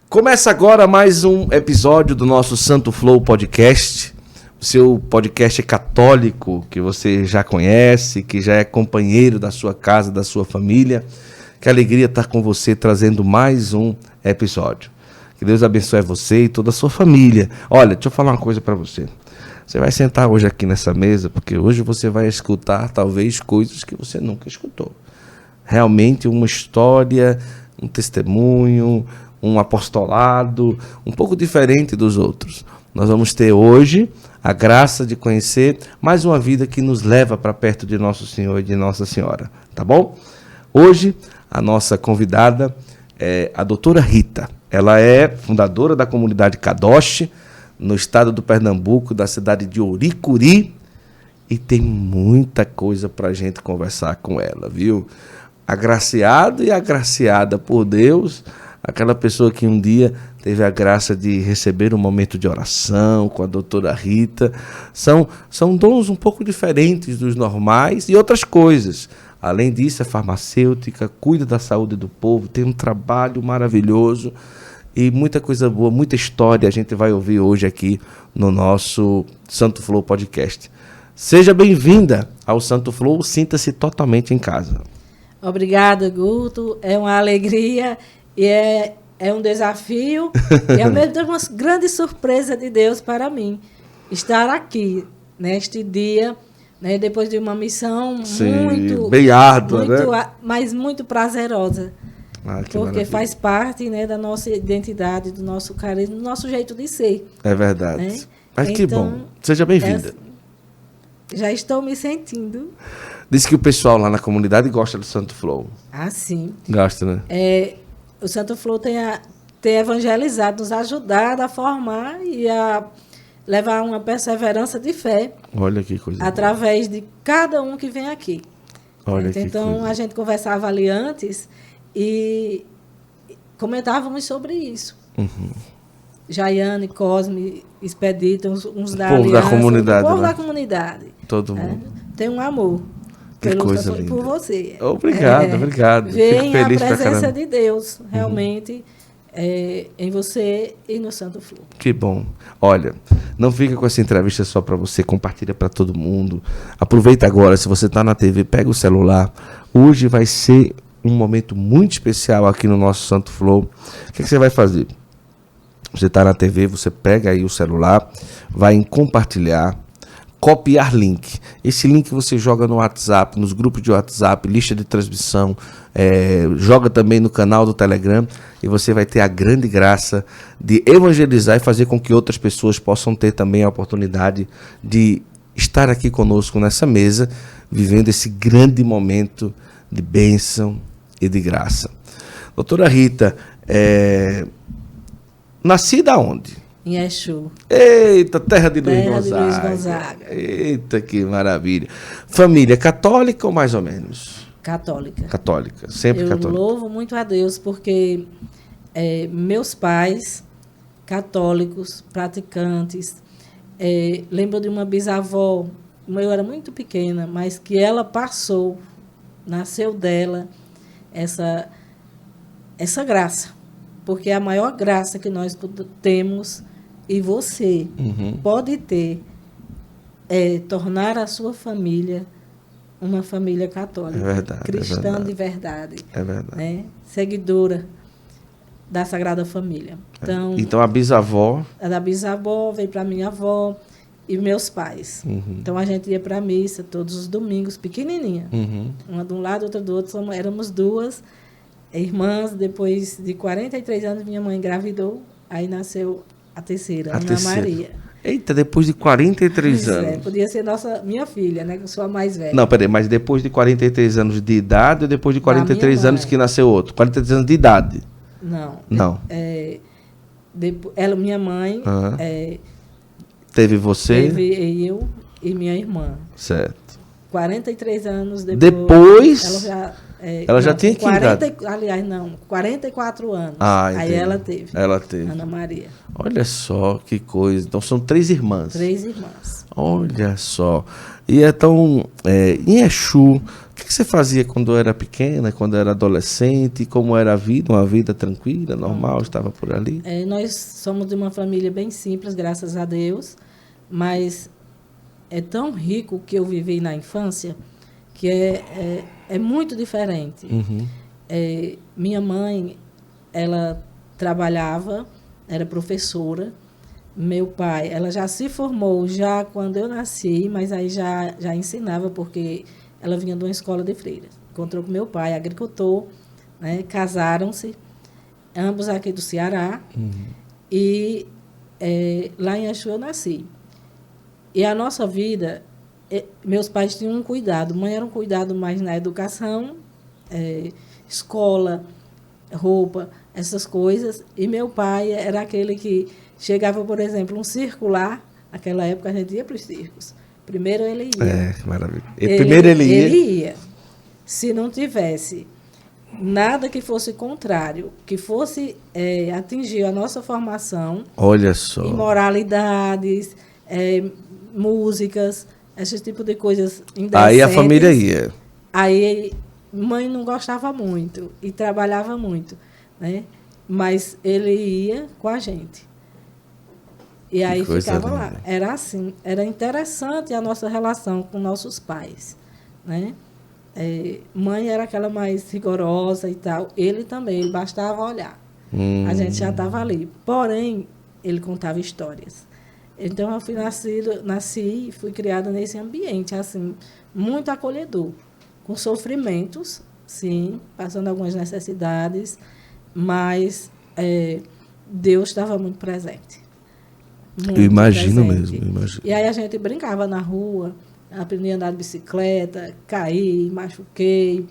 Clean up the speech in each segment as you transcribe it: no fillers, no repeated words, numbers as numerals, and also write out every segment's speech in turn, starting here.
Começa agora mais um episódio do nosso Santo Flow Podcast, o seu podcast católico que você já conhece, que já é companheiro da sua casa, da sua família. Que alegria estar com você trazendo mais um episódio. Que Deus abençoe você e toda a sua família. Olha, deixa eu falar uma coisa para você. Você vai sentar hoje aqui nessa mesa, porque hoje você vai escutar talvez coisas que você nunca escutou. Realmente uma história, um testemunho, um apostolado, um pouco diferente dos outros. Nós vamos ter hoje a graça de conhecer mais uma vida que nos leva para perto de Nosso Senhor e de Nossa Senhora, tá bom? Hoje, a nossa convidada é a doutora Rita. Ela é fundadora da comunidade Kadosh, no estado do Pernambuco, da cidade de Ouricuri, e tem muita coisa para a gente conversar com ela, viu? Agraciado e agraciada por Deus, aquela pessoa que um dia teve a graça de receber um momento de oração com a doutora Rita. São dons um pouco diferentes dos normais e outras coisas. Além disso, é farmacêutica, cuida da saúde do povo, tem um trabalho maravilhoso e muita coisa boa, muita história a gente vai ouvir hoje aqui no nosso Santo Flow Podcast. Seja bem-vinda ao Santo Flow, sinta-se totalmente em casa. Obrigada, Guto. É uma alegria e é um desafio e ao mesmo tempo uma grande surpresa de Deus para mim estar aqui neste dia, né, depois de uma missão muito bem árdua, né? Mas muito prazerosa. Porque maravilha. Faz parte, né, da nossa identidade, do nosso carisma, do nosso jeito de ser. É verdade. Né? Mas então, que bom. Seja bem-vinda. Já estou me sentindo. Diz que o pessoal lá na comunidade gosta do Santo Flow. Ah, sim. Gosta, né? O Santo Flow tem evangelizado, nos ajudado a formar e a levar uma perseverança de fé. Olha que coisa através de cada um que vem aqui. Olha então, coisa. A gente conversava ali antes e comentávamos sobre isso. Uhum. Jaiane, Cosme, Expedito, uns da povo aliança, da comunidade. O povo né? da comunidade. Todo mundo. Tem um amor. Que coisa linda. Por você. Obrigado. Vem Fico feliz a presença de Deus, realmente, em você e no Santo Flow. Que bom. Olha, não fica com essa entrevista só para você, compartilha para todo mundo. Aproveita agora, se você está na TV, pega o celular. Hoje vai ser um momento muito especial aqui no nosso Santo Flow. O que você vai fazer? Você está na TV, você pega aí o celular, vai em compartilhar, copiar link. Esse link você joga no WhatsApp, nos grupos de WhatsApp, lista de transmissão, joga também no canal do Telegram e você vai ter a grande graça de evangelizar e fazer com que outras pessoas possam ter também a oportunidade de estar aqui conosco nessa mesa, vivendo esse grande momento de bênção e de graça. Doutora Rita, nascida onde? Em Exu. Eita, terra de Luiz Gonzaga. Eita, que maravilha. Família católica ou mais ou menos? Católica. Católica, sempre católica. Eu louvo muito a Deus porque meus pais, católicos, praticantes, lembro de uma bisavó, eu era muito pequena, mas que ela passou, nasceu dela essa graça. Porque a maior graça que nós temos, e você pode ter, é tornar a sua família uma família católica. É verdade. Cristã de verdade. É verdade. Né? Seguidora da Sagrada Família. Então a bisavó... A da bisavó veio para minha avó e meus pais. Então a gente ia para a missa todos os domingos, pequenininha. Uma de um lado, outra do outro. Éramos duas irmãs. Depois de 43 anos, minha mãe engravidou. Aí nasceu a terceira, Ana Maria. Eita, depois de 43 anos. Podia ser minha filha, né? Que eu sou a mais velha. Não, peraí, mas depois de 43 anos de idade ou depois de 43 anos que nasceu outro? 43 anos de idade? Não. Minha mãe... Teve você? Teve eu e minha irmã. Certo. 43 anos depois ela já tinha que idade? Aliás, não, 44 anos. Aí ela teve. Ela teve. Ana Maria. Olha só que coisa. Então são 3 irmãs. 3 irmãs. Olha só. E então, em Exu, o que você fazia quando era pequena, quando era adolescente? Como era a vida? Uma vida tranquila, normal, estava por ali? Nós somos de uma família bem simples, graças a Deus, mas é tão rico o que eu vivi na infância que é muito diferente. Uhum. Minha mãe, ela trabalhava, era professora. Meu pai, ela já se formou já quando eu nasci, mas aí já ensinava, porque ela vinha de uma escola de freiras. Encontrou com meu pai, agricultor, né? Casaram-se, ambos aqui do Ceará. Uhum. E lá em Exu eu nasci. E a nossa vida, meus pais tinham um cuidado. Mãe era um cuidado mais na educação, escola, roupa, essas coisas. E meu pai era aquele que chegava, por exemplo, um circular. Naquela época a gente ia para os circos. Primeiro ele ia. Que maravilha. Primeiro ele ia. Ele ia. Se não tivesse nada que fosse contrário, que fosse atingir a nossa formação. Olha só. Imoralidades, músicas, esse tipo de coisas indecentes. Aí a família ia. Aí mãe não gostava muito e trabalhava muito, né? Mas ele ia com a gente. E aí ficava lá. Era assim, era interessante a nossa relação com nossos pais, né? Mãe era aquela mais rigorosa e tal. Ele também, ele bastava olhar. A gente já estava ali. Porém, ele contava histórias. Então, eu nasci e fui criada nesse ambiente, assim, muito acolhedor. Com sofrimentos, sim, passando algumas necessidades, mas Deus estava muito presente. Eu imagino mesmo, imagino. E aí a gente brincava na rua, aprendi a andar de bicicleta, caí, machuquei.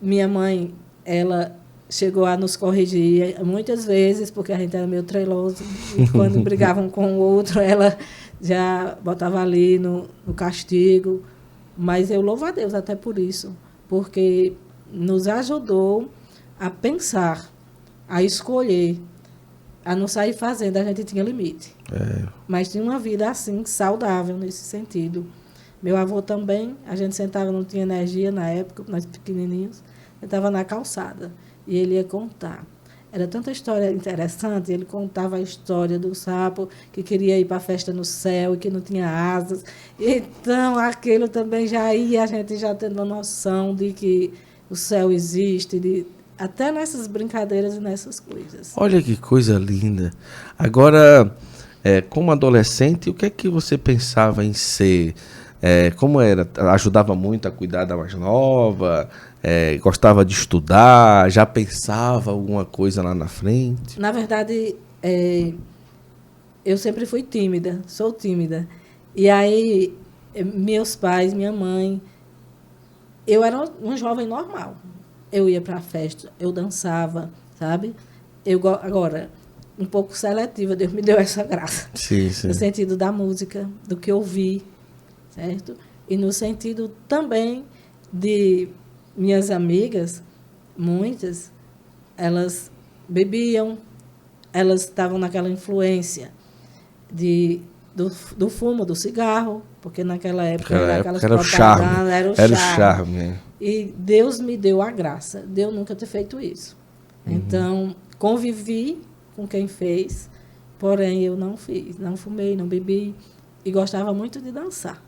Minha mãe, ela chegou a nos corrigir muitas vezes, porque a gente era meio treloso, e quando brigavam com o outro, ela já botava ali no castigo. Mas eu louvo a Deus até por isso, porque nos ajudou a pensar, a escolher, a não sair fazendo, a gente tinha limite. Mas tinha uma vida assim, saudável nesse sentido. Meu avô também, a gente sentava, não tinha energia na época, nós pequenininhos, sentava na calçada e ele ia contar. Era tanta história interessante, ele contava a história do sapo que queria ir para a festa no céu e que não tinha asas. Então, aquilo também já ia, a gente já tendo uma noção de que o céu existe, até nessas brincadeiras e nessas coisas. Olha que coisa linda. Agora, como adolescente, o que é que você pensava em ser? Como era? Ajudava muito a cuidar da mais nova? Gostava de estudar? Já pensava alguma coisa lá na frente? Na verdade, eu sempre fui tímida, sou tímida. E aí, meus pais, minha mãe, eu era um jovem normal. Eu ia para a festa, eu dançava, sabe? Agora, um pouco seletiva, Deus me deu essa graça. Sim, sim. No sentido da música, do que eu vi, certo? E no sentido também de minhas amigas, muitas, elas bebiam, elas estavam naquela influência do fumo, do cigarro, porque naquela época era o charme. Era o charme. E Deus me deu a graça de eu nunca ter feito isso. Então, convivi com quem fez, porém eu não fiz, não fumei, não bebi, e gostava muito de dançar.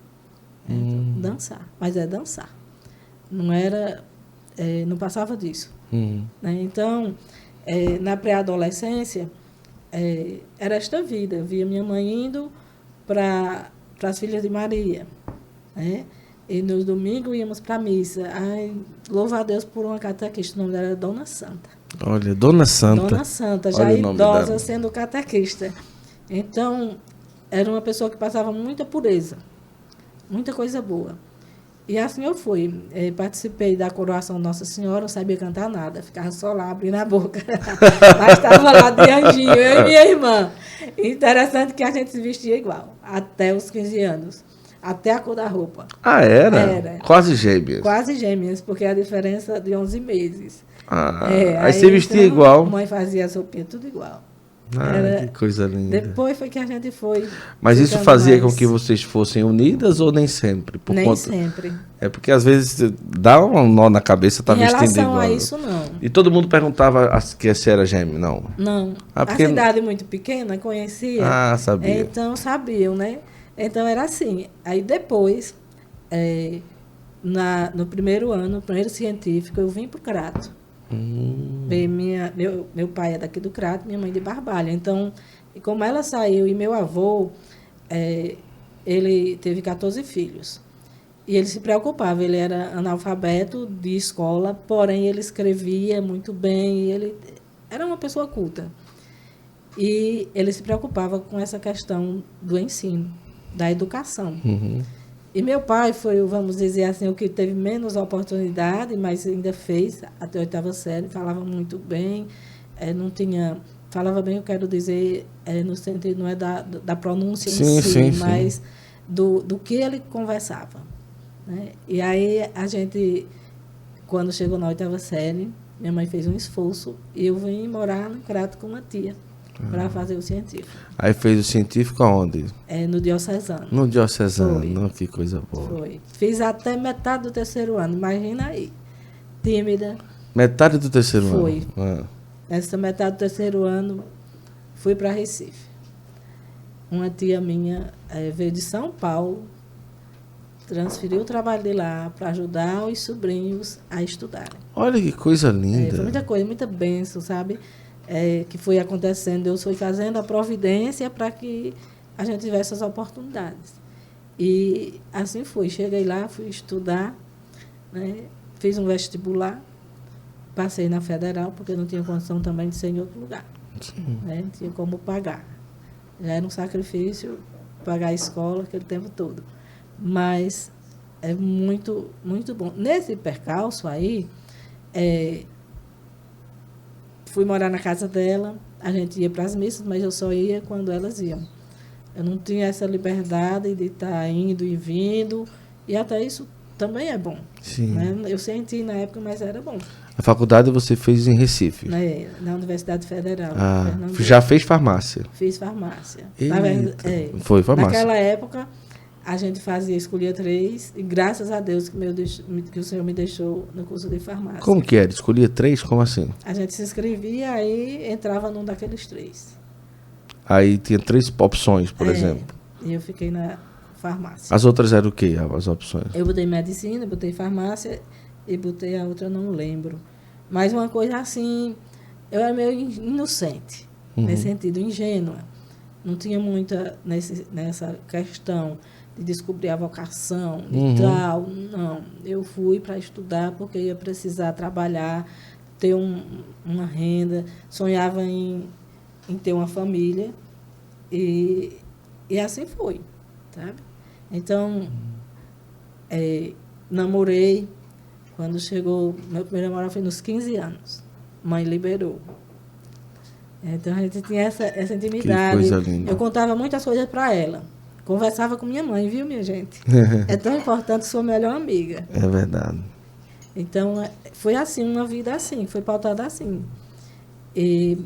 Dançar, mas dançar. Não era, não passava disso. Né? Então, na pré-adolescência, era esta vida. Eu via minha mãe indo para as Filhas de Maria, né? E no domingo íamos para a missa. Ai, louva a Deus por uma catequista, o nome dela era Dona Santa. Olha, Dona Santa. Dona Santa, já idosa, sendo catequista. Então, era uma pessoa que passava muita pureza, muita coisa boa. E assim eu fui. Participei da coroação Nossa Senhora, não sabia cantar nada, ficava só lá, abrindo a boca. Mas estava lá de anjinho, eu e minha irmã. Interessante que a gente se vestia igual, até os 15 anos. Até a cor da roupa. Ah, era? Era. Quase gêmeas. Quase gêmeas, porque a diferença de 11 meses. Aí você vestia então, igual. Mãe fazia as roupinhas tudo igual. Que coisa linda. Depois foi que a gente foi. Mas isso fazia com que vocês fossem unidas ou nem sempre? Nem sempre. É porque às vezes dá um nó na cabeça, tá vestindo igual. Em relação a isso, não. E todo mundo perguntava que se era gêmeo, não? Não. Porque... A cidade muito pequena, conhecia. Sabia. Então, sabiam, né? Então, era assim. Aí, depois, no primeiro ano, no primeiro científico, eu vim para o Crato. Meu pai é daqui do Crato, minha mãe de Barbalha. Então, como ela saiu e meu avô, ele teve 14 filhos. E ele se preocupava, ele era analfabeto de escola, porém ele escrevia muito bem, e ele era uma pessoa culta. E ele se preocupava com essa questão do ensino, da educação. E meu pai foi, vamos dizer assim, o que teve menos oportunidade, mas ainda fez até a 8ª série, falava muito bem, não tinha... Falava bem, eu quero dizer, no sentido, não é da pronúncia em si, mas do que ele conversava. Né? E aí, a gente, quando chegou na 8ª série, minha mãe fez um esforço e eu vim morar no Crato com uma tia para fazer o científico. Aí fez o científico aonde? No Diocesano. No Diocesano, que coisa boa. Foi. Fiz até metade do 3º ano, imagina aí. Tímida. Metade do 3º ano? Foi. Nessa metade do 3º ano, fui para Recife. Uma tia minha veio de São Paulo, transferiu o trabalho de lá para ajudar os sobrinhos a estudarem. Olha que coisa linda. Foi muita coisa, muita bênção, sabe? Que foi acontecendo. Deus foi fazendo a providência para que a gente tivesse as oportunidades. E assim foi. Cheguei lá, fui estudar, né? Fiz um vestibular, passei na Federal, porque não tinha condição também de ser em outro lugar. Né? Não tinha como pagar. Já era um sacrifício pagar a escola aquele tempo todo. Mas é muito, muito bom. Nesse percalço aí, fui morar na casa dela, a gente ia para as missas, mas eu só ia quando elas iam. Eu não tinha essa liberdade de estar indo e vindo, e até isso também é bom. Sim. Né? Eu senti na época, mas era bom. A faculdade você fez em Recife? Na Universidade Federal. Já fez farmácia? Fiz farmácia. Foi farmácia. Naquela época, a gente escolhia 3, e graças a Deus que o Senhor me deixou no curso de farmácia. Como que era? Escolhia 3? Como assim? A gente se inscrevia, aí entrava num daqueles 3. Aí tinha 3 opções, por exemplo. E eu fiquei na farmácia. As outras eram o quê, as opções? Eu botei medicina, botei farmácia e botei a outra, não lembro. Mas uma coisa assim, eu era meio inocente, nesse sentido, ingênua. Não tinha muita nessa questão de descobrir a vocação e tal. Não, eu fui para estudar porque ia precisar trabalhar, ter uma renda, sonhava em ter uma família e assim foi, sabe? Então, namorei, quando chegou, meu primeiro namorado foi nos 15 anos, mãe liberou. Então, a gente tinha essa intimidade. Que coisa linda. Eu contava muitas coisas para ela. Conversava com minha mãe, viu, minha gente? É tão importante sua melhor amiga. É verdade. Então, foi assim, uma vida assim, foi pautada assim. E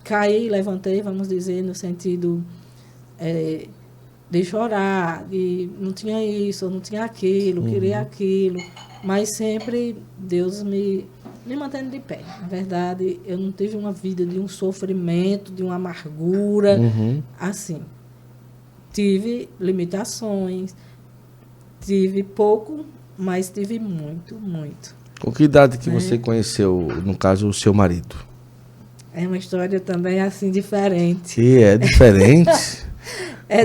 caí, levantei, vamos dizer, no sentido de chorar, de não tinha isso, não tinha aquilo, queria aquilo, mas sempre Deus me mantendo de pé. Na verdade, eu não tive uma vida de um sofrimento, de uma amargura, assim. Tive limitações, tive pouco, mas tive muito, muito. Com que idade que você conheceu, no caso, o seu marido? É uma história também assim diferente. Que é diferente?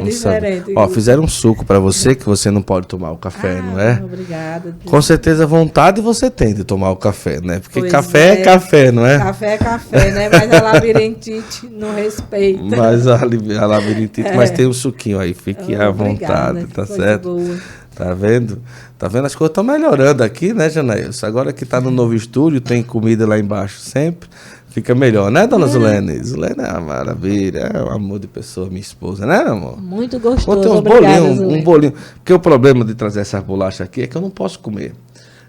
Diferente. Ó, fizeram um suco para você que você não pode tomar o café, não é? Obrigada. Com certeza vontade você tem de tomar o café, né? Porque pois café é café, não é? Café é café, né? Mas a labirintite não respeita. Mas a labirintite, mas tem um suquinho aí, fique à vontade, né? Tá certo? Boa. Tá vendo? Tá vendo? As coisas estão melhorando aqui, né, Janaílson? Agora que tá no novo estúdio, tem comida lá embaixo sempre. Fica melhor, né, dona Zulene? Zulene é uma maravilha, é um amor de pessoa, minha esposa, né, amor? Muito gostoso, Vou ter um bolinho. Porque o problema de trazer essas bolachas aqui é que eu não posso comer.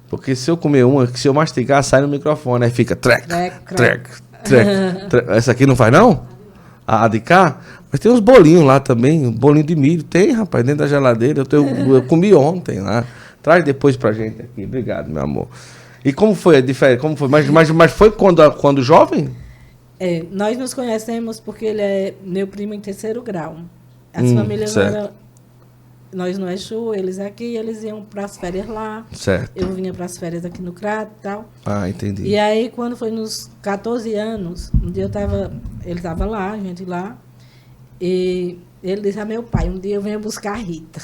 Porque se eu comer uma, se eu mastigar, sai no microfone, aí fica trec. Essa aqui não faz, não? a de cá, mas tem uns bolinhos lá também, um bolinho de milho. Tem, rapaz, dentro da geladeira. Eu comi ontem lá. Traz depois pra gente aqui. Obrigado, meu amor. E como foi a diferença? Como foi? Mas foi quando jovem? Nós nos conhecemos porque ele é meu primo em terceiro grau. As famílias certo. eram... Nós no Exu, eles aqui, eles iam para as férias lá. Certo. Eu vinha para as férias aqui no Crato e tal. Ah, entendi. E aí, quando foi nos 14 anos, um dia ele estava lá, a gente lá, e ele disse a meu pai, um dia eu venho buscar a Rita.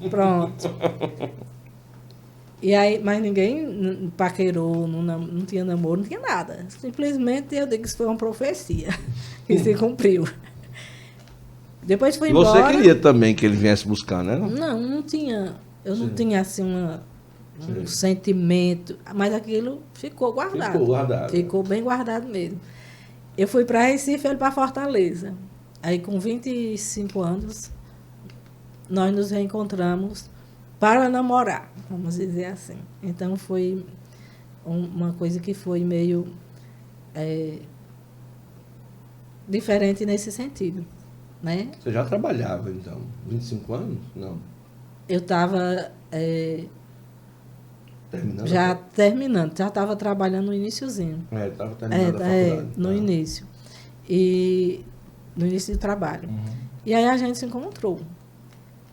Pronto. E aí, mas ninguém paquerou, não tinha namoro, não tinha nada. Simplesmente eu digo que isso foi uma profecia que se cumpriu. Depois foi embora. Você queria também que ele viesse buscar, né? Não tinha. Eu não tinha assim um sentimento, mas aquilo ficou guardado. Ficou guardado. Ficou bem guardado mesmo. Eu fui para Recife, ele para Fortaleza. Aí, com 25 anos, nós nos reencontramos para namorar, vamos dizer assim. Então, foi uma coisa que foi meio diferente nesse sentido, né? Você já trabalhava, então? 25 anos? Não. Eu estava terminando? Já estava trabalhando no iniciozinho. Estava terminando a faculdade. No início. E no início do trabalho. E aí a gente se encontrou.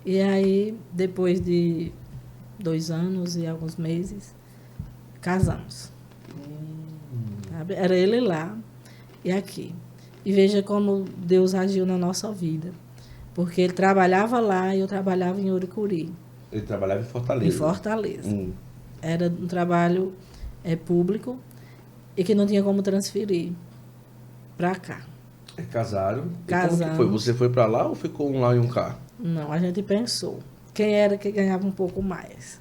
E aí, depois de 2 anos e alguns meses, casamos. Sabe? Era ele lá e aqui. E veja como Deus agiu na nossa vida. Porque ele trabalhava lá e eu trabalhava em Uricuri. Ele trabalhava em Fortaleza? Em Fortaleza. Era um trabalho público e que não tinha como transferir para cá. Casaram? Casamos. E como que foi? Você foi para lá ou ficou um lá e um cá? Não, a gente pensou. Quem era que ganhava um pouco mais?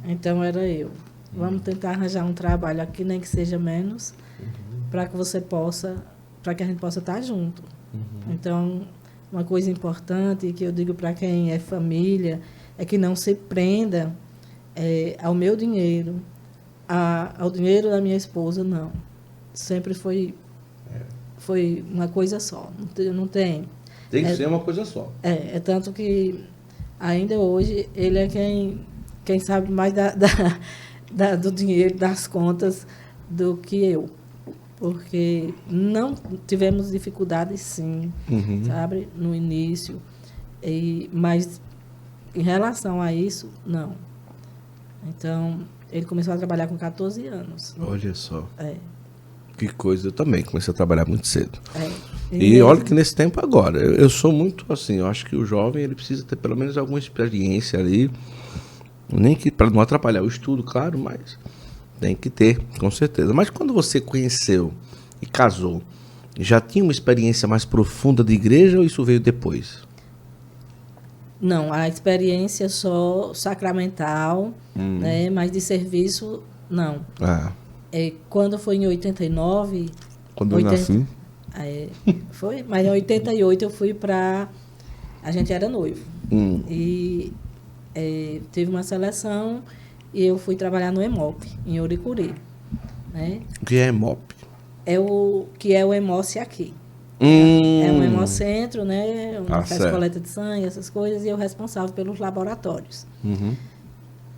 Então era eu. Vamos tentar arranjar um trabalho aqui, nem que seja menos, para que você possa, para que a gente possa estar junto. Então, uma coisa importante que eu digo para quem é família é que não se prenda ao meu dinheiro, ao dinheiro da minha esposa, não. Sempre foi uma coisa só. Não tem. Tem que ser uma coisa só. É tanto que ainda hoje ele é quem sabe mais do dinheiro, das contas, do que eu. Porque não tivemos dificuldades, sim, sabe, no início. Mas em relação a isso, não. Então, ele começou a trabalhar com 14 anos. Olha só. Que coisa, eu também comecei a trabalhar muito cedo. E olha que nesse tempo agora, eu sou muito assim, eu acho que o jovem ele precisa ter pelo menos alguma experiência ali, nem que para não atrapalhar o estudo, claro, mas tem que ter, com certeza. Mas quando você conheceu e casou, já tinha uma experiência mais profunda de igreja ou isso veio depois? Não, a experiência só sacramental, né, mas de serviço, não. Quando foi em 89... Quando eu nasci? Foi, mas em 88 eu fui para... A gente era noivo. E teve uma seleção e eu fui trabalhar no EMOP, em Uricuri. Né? O que é EMOP? Que é o Hemócio aqui. É um hemocentro, né? Onde faz coleta de sangue, essas coisas, e eu responsável pelos laboratórios.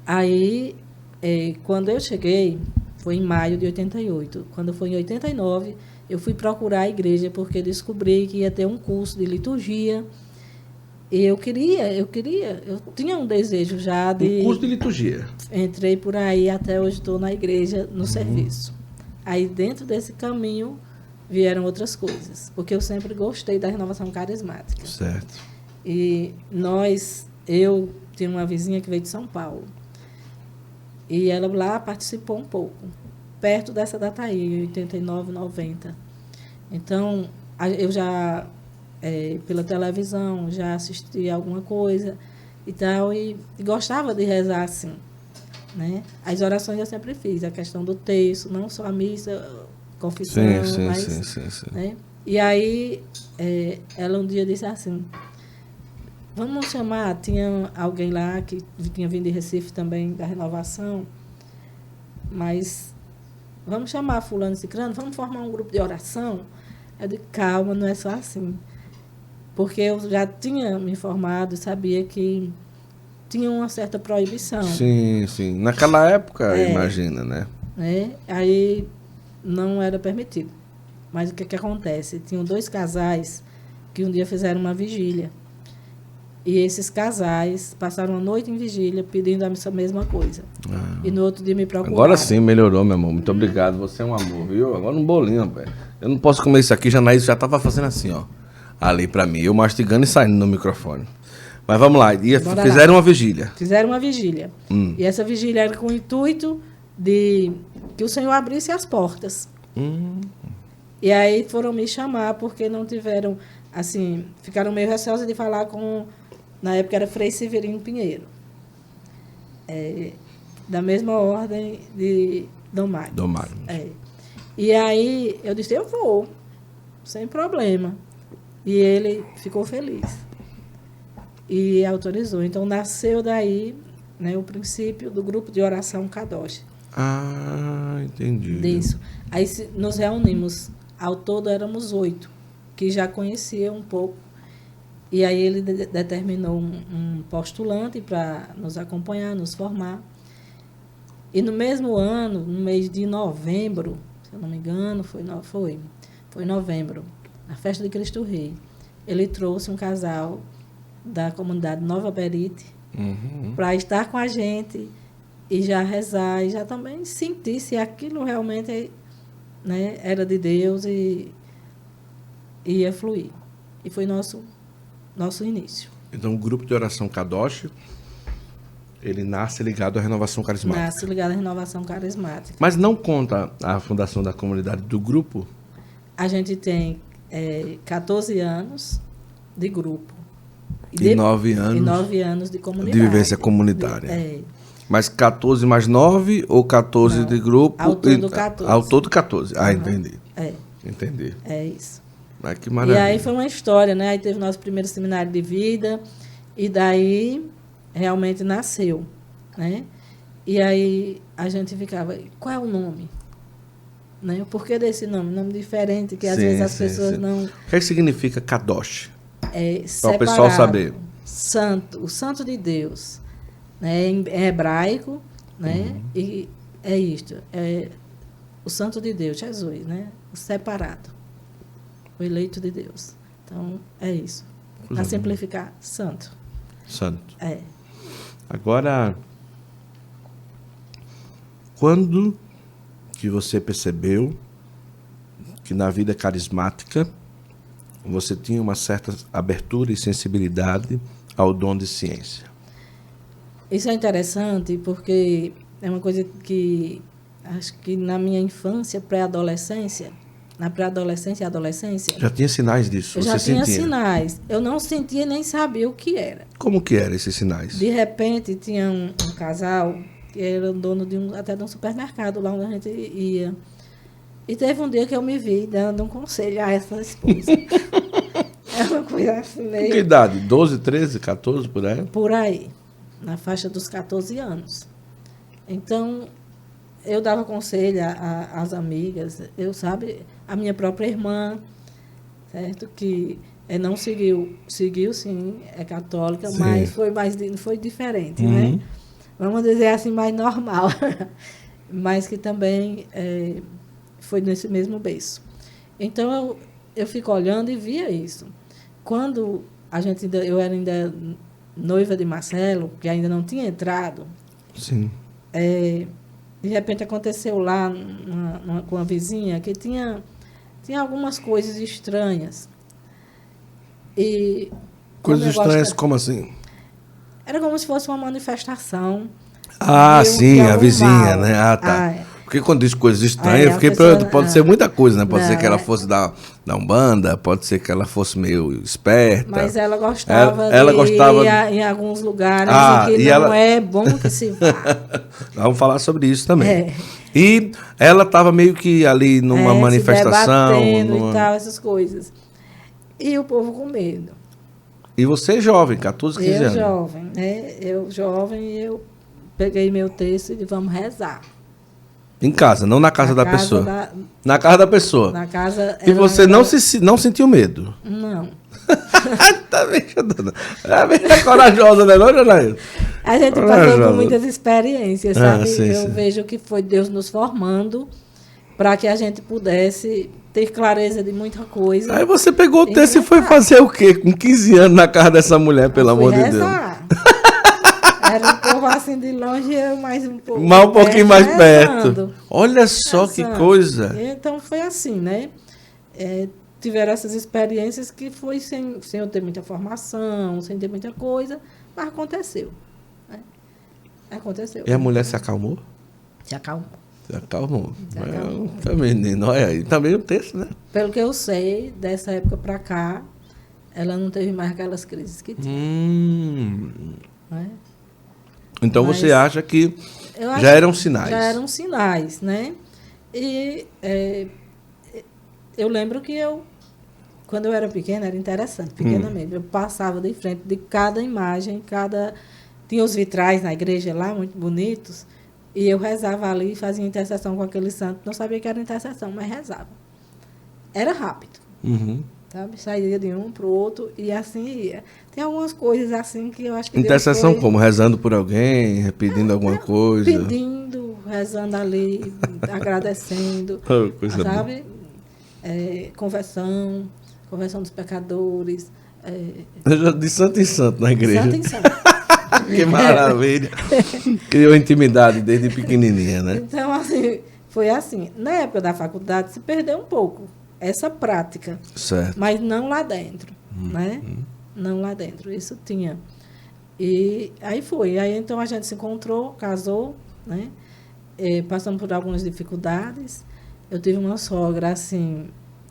Aí, quando eu cheguei, foi em maio de 88. Quando foi em 89, eu fui procurar a igreja, porque descobri que ia ter um curso de liturgia. E eu tinha um desejo já de... Um curso de liturgia. Entrei por aí, até hoje estou na igreja, no serviço. Aí, dentro desse caminho, vieram outras coisas, porque eu sempre gostei da renovação carismática. Certo. E eu tinha uma vizinha que veio de São Paulo, e ela lá participou um pouco, perto dessa data aí, 89, 90. Então, eu já, pela televisão, já assisti alguma coisa e tal, e gostava de rezar assim, né? As orações eu sempre fiz, a questão do texto, não só a missa, confissão, sim. Né? E aí, ela um dia disse assim, vamos chamar, tinha alguém lá que tinha vindo de Recife também, da renovação, mas vamos chamar fulano e ciclano, vamos formar um grupo de oração. Eu digo, calma, não é só assim. Porque eu já tinha me informado e sabia que tinha uma certa proibição. Sim, sim. Naquela época, É. imagina, né? Né? Aí não era permitido. Mas o que acontece? Tinham 2 casais que um dia fizeram uma vigília. E esses casais passaram a noite em vigília pedindo essa mesma coisa. E no outro dia me procuraram. Agora sim melhorou, meu amor. Muito obrigado. Você é um amor, viu? Agora um bolinho, velho. Eu não posso comer isso aqui. Janaís já tava fazendo assim, ó. Ali pra mim. Eu mastigando e saindo no microfone. Mas vamos lá. Fizeram uma vigília. Fizeram uma vigília. E essa vigília era com o intuito de que o Senhor abrisse as portas. E aí foram me chamar porque não tiveram, assim, ficaram meio receosos de falar com, na época era Frei Severino Pinheiro. Da mesma ordem de Dom Mário. Dom Mário. E aí eu disse, eu vou, sem problema. E ele ficou feliz. E autorizou. Então nasceu daí, né, o princípio do grupo de oração Kadosh. Ah, entendi. Disso. Aí nos reunimos. Ao todo éramos 8, que já conheciam um pouco. E aí ele determinou um postulante para nos acompanhar, nos formar. E no mesmo ano, no mês de novembro, se eu não me engano, foi novembro, na festa de Cristo Rei, ele trouxe um casal da comunidade Nova Berite para estar com a gente e já rezar e já também sentir se aquilo realmente, né, era de Deus e ia fluir. E foi nosso início. Então o grupo de oração Kadosh, ele nasce ligado à renovação carismática. Nasce ligado à renovação carismática. Mas não conta a fundação da comunidade do grupo? A gente tem 14 anos de grupo. E 9 anos. E 9 anos de comunidade. De vivência comunitária. Mas 14 mais 9 ou 14 não, de grupo? Ao todo 14. Ao todo 14. Ah, entendi. Entendi. É isso. Ah, que maravilha. E aí foi uma história, né? Aí teve nosso primeiro seminário de vida e daí realmente nasceu, né? E aí a gente ficava, qual é o nome? Né? O porquê desse nome? Nome diferente, que às vezes as pessoas não... O que significa Kadosh? Para o pessoal saber. Santo, o santo de Deus. Né? Em hebraico, né? E é isto, o santo de Deus, Jesus, né? O separado, o eleito de Deus. Então, é isso. Para simplificar, santo. Santo. Agora, quando que você percebeu que na vida carismática você tinha uma certa abertura e sensibilidade ao dom de ciência? Isso é interessante porque é uma coisa que acho que na minha infância, pré-adolescência, na pré-adolescência e adolescência... Já tinha sinais disso? Eu já tinha sinais. Eu não sentia nem sabia o que era. Como que eram esses sinais? De repente, tinha um casal que era dono até de um supermercado lá onde a gente ia. E teve um dia que eu me vi dando um conselho a essa esposa. É uma coisa assim meio... Que idade? 12, 13, 14, por aí? Por aí. Na faixa dos 14 anos. Então, eu dava conselho às amigas, a minha própria irmã, certo? Que não seguiu sim, é católica, sim. Mas foi diferente, né? Vamos dizer assim, mais normal. Mas que também foi nesse mesmo berço. Então, eu fico olhando e via isso. Quando eu era ainda noiva de Marcelo, que ainda não tinha entrado, sim. De repente aconteceu lá com a vizinha que tinha algumas coisas estranhas. E coisas estranhas como assim? Era como se fosse uma manifestação. Ah, sim, a vizinha, mal. Né? Ah, tá. Porque quando diz coisas estranhas, pode ser muita coisa, né? Pode ser que ela fosse da Umbanda, pode ser que ela fosse meio esperta. Mas ela gostava ir em alguns lugares em que não é bom que se vá. Vamos falar sobre isso também. E ela estava meio que ali numa manifestação. Se debatendo e tal, essas coisas. E o povo com medo. E você jovem, 14, 15 anos. Eu jovem, eu peguei meu texto e disse, vamos rezar. Em casa, não na casa da pessoa. Na casa da pessoa. Na casa... E você não sentiu medo? Não. Tá bem, dona. É bem corajosa, né, não, Janaína? A gente passou por muitas experiências, sabe? Sim, eu sim. vejo que foi Deus nos formando para que a gente pudesse ter clareza de muita coisa. Aí você pegou o texto e foi fazer o quê? Com 15 anos na casa dessa mulher, pelo amor de Deus. Era um povo assim de longe, eu mais um pouco. Um pouquinho mais perto. Rezando. Olha só que coisa. Então foi assim, né? Tiveram essas experiências que foi sem eu ter muita formação, sem ter muita coisa, mas aconteceu. Né? Aconteceu. E a mulher se acalmou? Se acalmou. Se acalmou. Menino, olha aí. Também o texto, né? Pelo que eu sei, dessa época para cá, ela não teve mais aquelas crises que tinha. Né? Então mas você acha que já eram sinais? Já eram sinais, né? E eu lembro que quando eu era pequena, era interessante, pequena mesmo. Eu passava de frente de cada imagem, tinha os vitrais na igreja lá, muito bonitos, e eu rezava ali, fazia intercessão com aquele santo. Não sabia que era intercessão, mas rezava. Era rápido. Sabe? Saía de um para o outro e assim ia. Tem algumas coisas assim que eu acho que intercessão Deus foi... como? Rezando por alguém, pedindo alguma coisa? Pedindo, rezando ali, agradecendo, sabe? Conversão dos pecadores. De santo em santo na igreja. Santo em santo. Que maravilha. Criou intimidade desde pequenininha, né? Então, assim, foi assim. Na época da faculdade se perdeu um pouco essa prática. Certo. Mas não lá dentro, né? Não lá dentro. Isso tinha. E aí foi. Aí então a gente se encontrou, casou, né? Passamos por algumas dificuldades. Eu tive uma sogra, assim,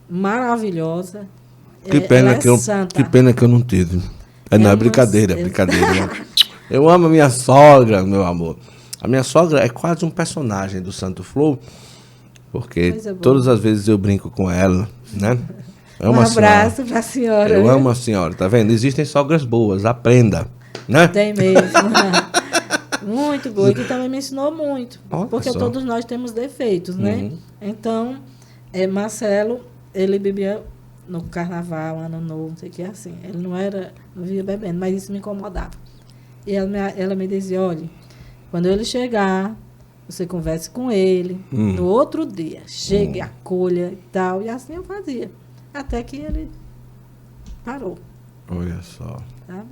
maravilhosa. Que pena que eu não tive. Não, é brincadeira, brincadeira. Eu amo a minha sogra, meu amor. A minha sogra é quase um personagem do Santo Flow, porque todas as vezes eu brinco com ela, né? Um abraço para a senhora. Eu amo a senhora, tá vendo? Existem sogras boas, aprenda, né? Tem mesmo. Muito boa, e que também me ensinou muito. Olha porque só. Todos nós temos defeitos, né? Então, Marcelo, ele bebia no carnaval, ano novo, não sei o que, assim. Ele não via bebendo, mas isso me incomodava. E ela me dizia, olha, quando ele chegar, você converse com ele, no outro dia, chegue, acolha e tal. E assim eu fazia. Até que ele parou. Olha só. Sabe?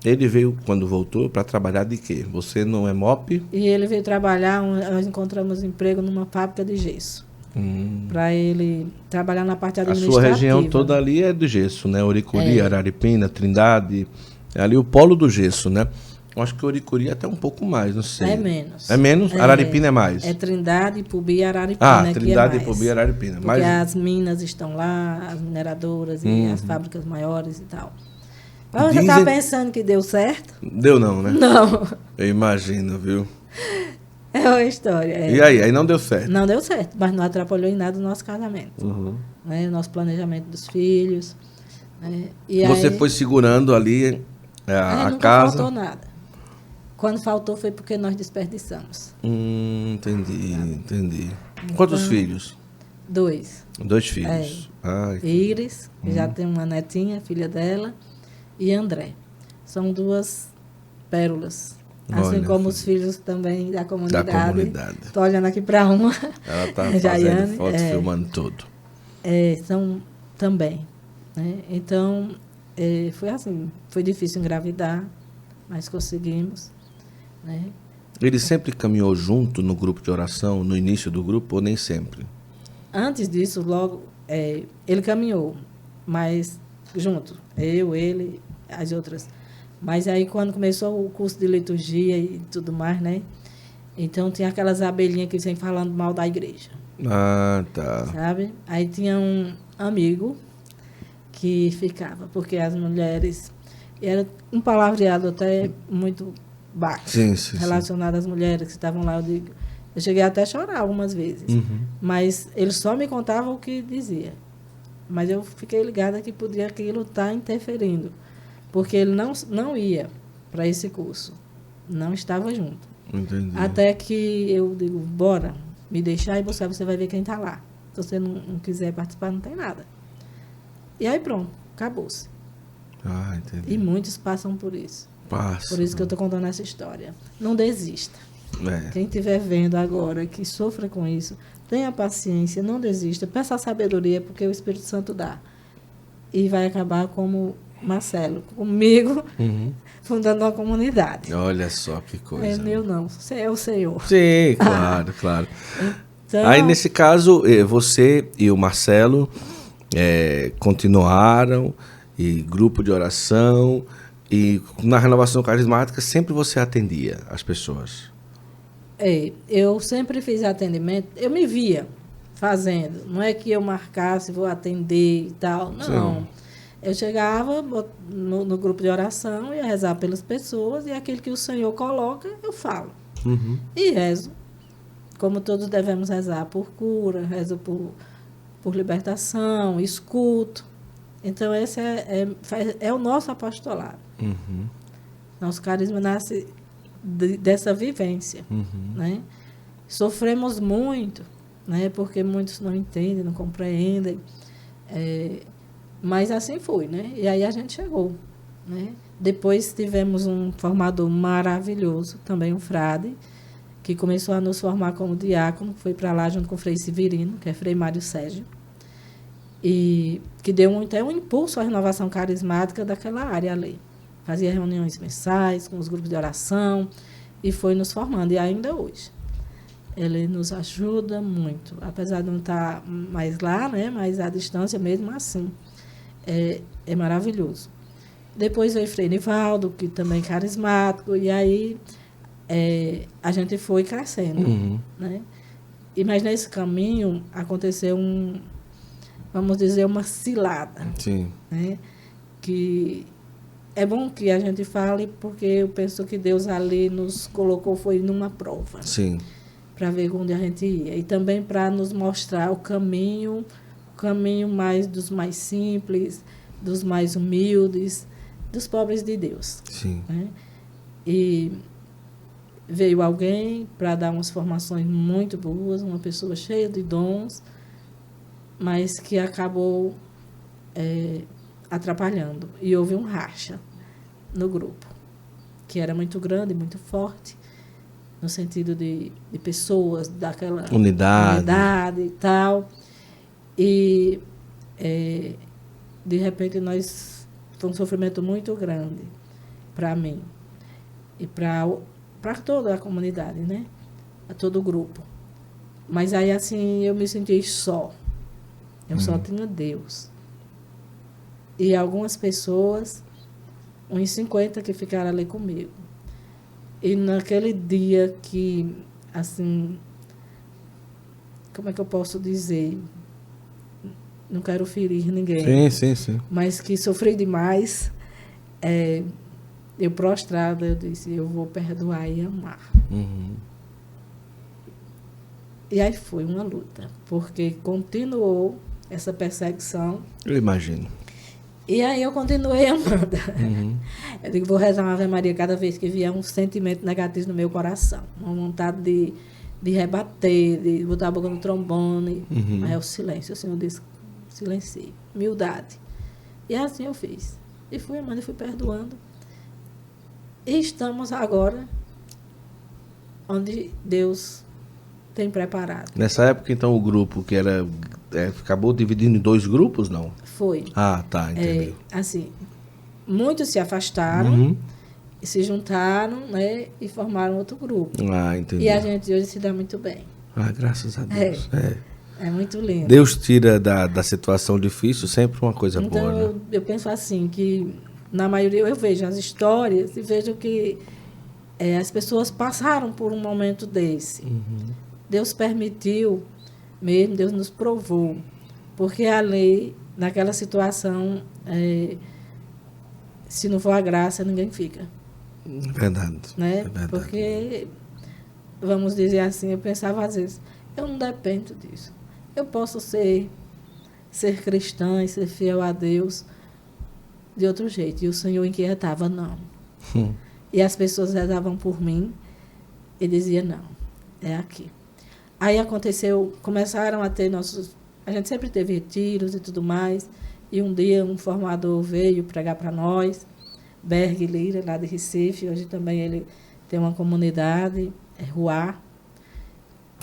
Ele veio, quando voltou, para trabalhar de quê? Você não é MOP? E ele veio trabalhar, nós encontramos emprego numa fábrica de gesso. Para ele trabalhar na parte administrativa. A sua região toda ali é do gesso, né? Oricuri, Araripina, Trindade. É ali o polo do gesso, né? Eu acho que Oricuri até um pouco mais, não sei. É menos. É menos? Araripina é mais? É Trindade, Ipubi e Araripina. Trindade, Ipubi e Araripina. Porque as minas estão lá, as mineradoras e as fábricas maiores e tal. Mas você está pensando que deu certo? Deu não, né? Não. Eu imagino, viu? É uma história. E aí? Aí não deu certo? Não deu certo, mas não atrapalhou em nada o nosso casamento. Né? O nosso planejamento dos filhos. Né? E você aí, foi segurando ali a nunca casa? Não faltou nada. Quando faltou foi porque nós desperdiçamos. Entendi. Quantos filhos? 2. 2 filhos. Iris, que já tem uma netinha, filha dela, e André. São 2 pérolas. Assim como os filhos também da comunidade. Estou olhando aqui para uma. Ela está fazendo foto, filmando tudo. São também. Né? Então, foi assim. Foi difícil engravidar, mas conseguimos. Né? Ele sempre caminhou junto no grupo de oração, no início do grupo, ou nem sempre? Antes disso, logo, ele caminhou, mas junto. Eu, ele, as outras. Mas aí, quando começou o curso de liturgia e tudo mais, né? Então, tinha aquelas abelhinhas que vêm falando mal da igreja. Tá. Sabe? Aí tinha um amigo que ficava, porque as mulheres... Era um palavreado até muito baixo, relacionado às mulheres que estavam lá. Eu cheguei até a chorar algumas vezes. Mas ele só me contava o que dizia. Mas eu fiquei ligada que podia aquilo estar interferindo. Porque ele não ia para esse curso. Não estava junto. Entendi. Até que eu digo, bora, me deixar e buscar, você vai ver quem está lá. Se você não quiser participar, não tem nada. E aí pronto, acabou-se. Entendi. E muitos passam por isso. Por isso que eu estou contando essa história. Não desista. Quem estiver vendo agora que sofra com isso, tenha paciência, não desista, peça a sabedoria, porque o Espírito Santo dá. E vai acabar como Marcelo, comigo, fundando uma comunidade. Olha só que coisa. É meu não, é o Senhor. Sim, claro, claro. Então, aí, nesse caso, você e o Marcelo continuaram, e grupo de oração, e na renovação carismática sempre você atendia as pessoas. Eu sempre fiz atendimento, eu me via fazendo, não é que eu marcasse, vou atender e tal, não. Sim. Eu chegava no grupo de oração, ia rezar pelas pessoas, e aquilo que o Senhor coloca, eu falo. E rezo, como todos devemos rezar, por cura, rezo por libertação, escuto. Então, esse é o nosso apostolado. Nosso carisma nasce dessa vivência. Né? Sofremos muito, né? Porque muitos não entendem, não compreendem. Mas assim foi, né? E aí a gente chegou. Né? Depois tivemos um formador maravilhoso, também um frade, que começou a nos formar como diácono, foi para lá junto com o Frei Severino, que é Frei Mário Sérgio, e que deu até um impulso à renovação carismática daquela área ali. Fazia reuniões mensais com os grupos de oração e foi nos formando, e ainda hoje. Ele nos ajuda muito, apesar de não estar mais lá, né? Mas à distância mesmo assim. É maravilhoso. Depois veio o Frei Nivaldo, que também é carismático, e aí a gente foi crescendo. Né? Mas nesse caminho aconteceu vamos dizer, uma cilada. Sim. Né? Que é bom que a gente fale, porque eu penso que Deus ali nos colocou, foi numa prova. Sim. Para ver onde a gente ia. E também para nos mostrar o caminho mais dos mais simples, dos mais humildes, dos pobres de Deus. Sim. Né? E veio alguém para dar umas formações muito boas, uma pessoa cheia de dons, mas que acabou atrapalhando. E houve um racha no grupo, que era muito grande, muito forte, no sentido de pessoas, daquela unidade e tal. E, de repente, foi um sofrimento muito grande para mim e para toda a comunidade, né? A todo o grupo. Mas aí, assim, eu me senti só. Eu só tinha Deus. E algumas pessoas, uns 50 que ficaram ali comigo. E naquele dia que, assim, como é que eu posso dizer? Não quero ferir ninguém. Sim. Mas que sofri demais. Eu prostrada, eu disse, eu vou perdoar e amar. E aí foi uma luta, porque continuou essa perseguição. Eu imagino. E aí eu continuei amando. Eu digo, vou rezar uma Ave Maria cada vez que vier um sentimento negativo no meu coração. Uma vontade de rebater, de botar a boca no trombone. Aí é o silêncio. O Senhor disse, silencie. Humildade. E assim eu fiz. E fui amando e fui perdoando. E estamos agora onde Deus tem preparado. Nessa época, então, o grupo que era... acabou dividindo em 2 grupos, não? Foi. Ah, tá, entendi. Assim, muitos se afastaram, e se juntaram, né, e formaram outro grupo. Ah, entendi. E a gente hoje se dá muito bem. Ah, graças a Deus. É muito lindo. Deus tira da situação difícil sempre uma coisa então, boa. Então, eu penso assim, que na maioria eu vejo as histórias e vejo que as pessoas passaram por um momento desse. Deus permitiu mesmo, Deus nos provou. Porque a lei, naquela situação, se não for a graça, ninguém fica. Verdade. Né? É verdade. Porque, vamos dizer assim, eu pensava às vezes, eu não dependo disso. Eu posso ser cristã e ser fiel a Deus de outro jeito. E o Senhor inquietava, não. E as pessoas rezavam por mim e diziam, não, é aqui. Aí aconteceu, começaram a ter a gente sempre teve retiros e tudo mais, e um dia um formador veio pregar para nós, Berg Lira, lá de Recife, hoje também ele tem uma comunidade, Ruá.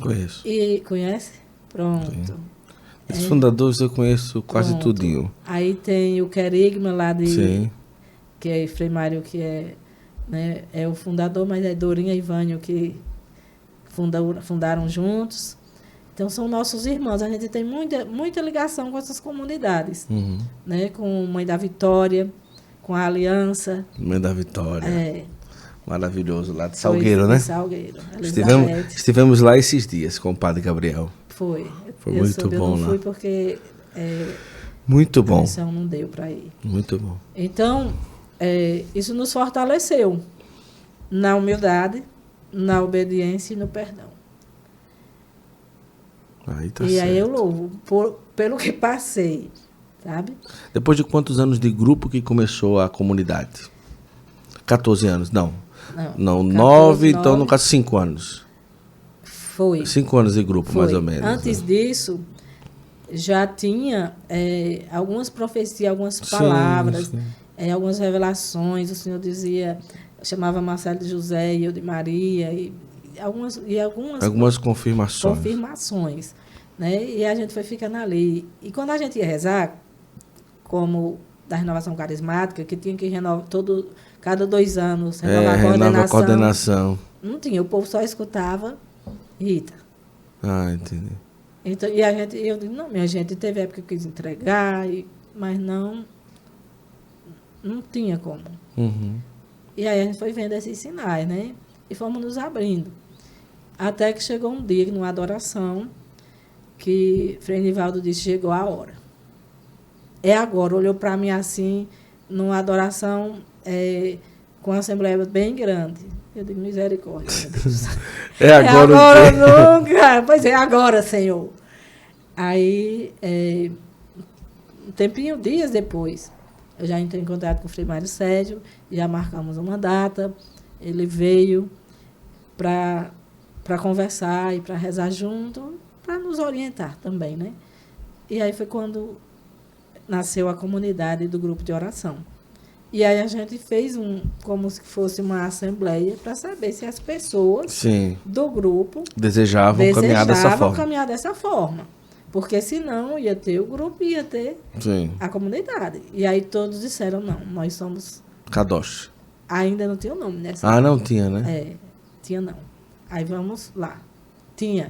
Conheço. E conhece? Pronto. Sim. Os fundadores eu conheço quase tudinho. Aí tem o Querigma lá Sim. que é Frei Mário, que né, é o fundador, mas é Dorinha e Vânio que fundaram juntos. Então, são nossos irmãos. A gente tem muita ligação com essas comunidades. Uhum. Né? Com Mãe da Vitória, com a Aliança. Mãe da Vitória. É. Maravilhoso, lá de Salgueiro, né? Salgueiro. Estivemos lá esses dias com o Padre Gabriel. Foi muito bom lá. Eu não fui porque muito bom. A missão não deu para ir. Muito bom. Então, isso nos fortaleceu na humildade, na obediência e no perdão. Aí tá e certo. aí eu louvo pelo que passei, sabe? Depois de quantos anos de grupo que começou a comunidade? 14 anos, não. Não, 9, então no caso 5 anos. Foi. 5 anos de grupo, mais ou menos. Antes disso, já tinha algumas profecias, algumas palavras, algumas revelações. O Senhor dizia, chamava Marcelo de José e eu de Maria, e algumas confirmações. Né? E a gente foi ficando ali. E quando a gente ia rezar, como da renovação carismática, que tinha que renovar cada 2 anos, renovar a coordenação. Não tinha, o povo só escutava Rita. Ah, entendi. Então, eu disse, não, minha gente, teve época que eu quis entregar, mas não tinha como. Uhum. E aí a gente foi vendo esses sinais, né? E fomos nos abrindo. Até que chegou um dia, numa adoração, que Frei Nivaldo disse, chegou a hora. É agora, olhou para mim assim, numa adoração com uma assembleia bem grande. Eu digo, misericórdia, meu Deus. É agora ou nunca. Pois é, agora, Senhor. Aí, um tempinho, dias depois, eu já entrei em contato com o Frei Mário Sérgio, já marcamos uma data, ele veio para conversar e para rezar junto, para nos orientar também, né? E aí foi quando nasceu a comunidade do grupo de oração. E aí a gente fez como se fosse uma assembleia para saber se as pessoas do grupo desejavam caminhar dessa forma. Porque senão ia ter o grupo e ia ter a comunidade. E aí todos disseram, não, nós somos... Kadosh. Ainda não tinha o nome nessa. Ah, não tinha, né? Tinha não. Aí vamos lá.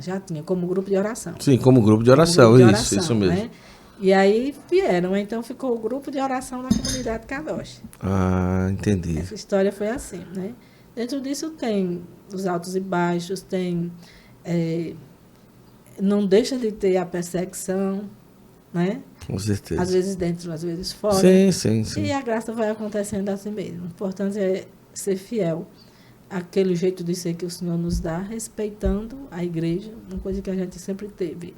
Já tinha, como grupo de oração. Sim, como grupo de oração, isso mesmo. Né? E aí vieram, então ficou o grupo de oração na comunidade Kadosh. Ah, entendi. Essa história foi assim, né? Dentro disso tem os altos e baixos, tem... não deixa de ter a perseguição, né? Com certeza. Às vezes dentro, às vezes fora. Sim. E a graça vai acontecendo assim mesmo. O importante é ser fiel àquele jeito de ser que o Senhor nos dá, respeitando a igreja, uma coisa que a gente sempre teve.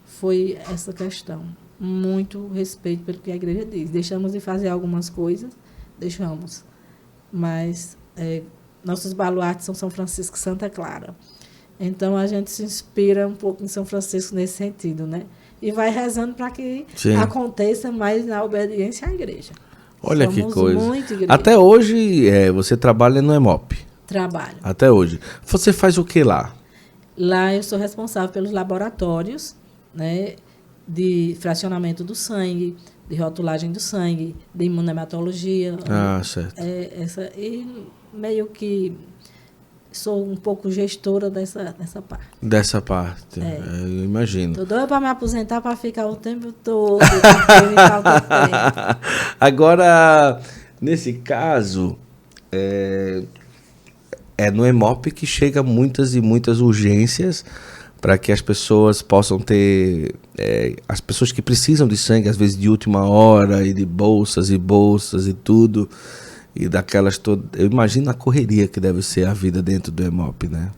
Foi essa questão. Muito respeito pelo que a igreja diz. Deixamos de fazer algumas coisas, deixamos. Mas nossos baluartes são São Francisco e Santa Clara. Então, a gente se inspira um pouco em São Francisco nesse sentido, né? E vai rezando para que aconteça mais na obediência à igreja. Olha Somos que coisa. muito igreja. Até hoje, você trabalha no EMOP? Trabalho. Até hoje. Você faz o que lá? Lá eu sou responsável pelos laboratórios, né, de fracionamento do sangue, de rotulagem do sangue, de imunohematologia. Ah, certo. E meio que sou um pouco gestora dessa parte. Dessa parte, eu imagino. Estou doida para me aposentar, para ficar o tempo todo. Agora, nesse caso, é no EMOP que chega muitas e muitas urgências para que as pessoas possam ter... as pessoas que precisam de sangue, às vezes de última hora, e de bolsas e tudo... E daquelas todas... Eu imagino a correria que deve ser a vida dentro do EMOP, né?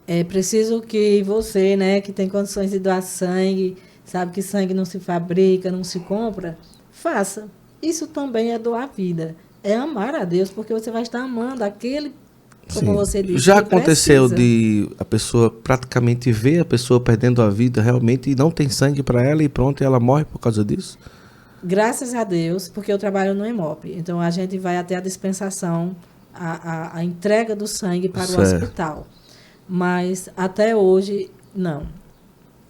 É preciso que você, né, que tem condições de doar sangue, sabe que sangue não se fabrica, não se compra, faça. Isso também é doar vida. É amar a Deus, porque você vai estar amando aquele como você disse. Já aconteceu precisa. de a pessoa praticamente ver a pessoa perdendo a vida realmente e não tem sangue para ela e pronto, e ela morre por causa disso? Graças a Deus, porque eu trabalho no EMOP. Então, a gente vai até a dispensação, a entrega do sangue para o hospital. Mas, até hoje, não.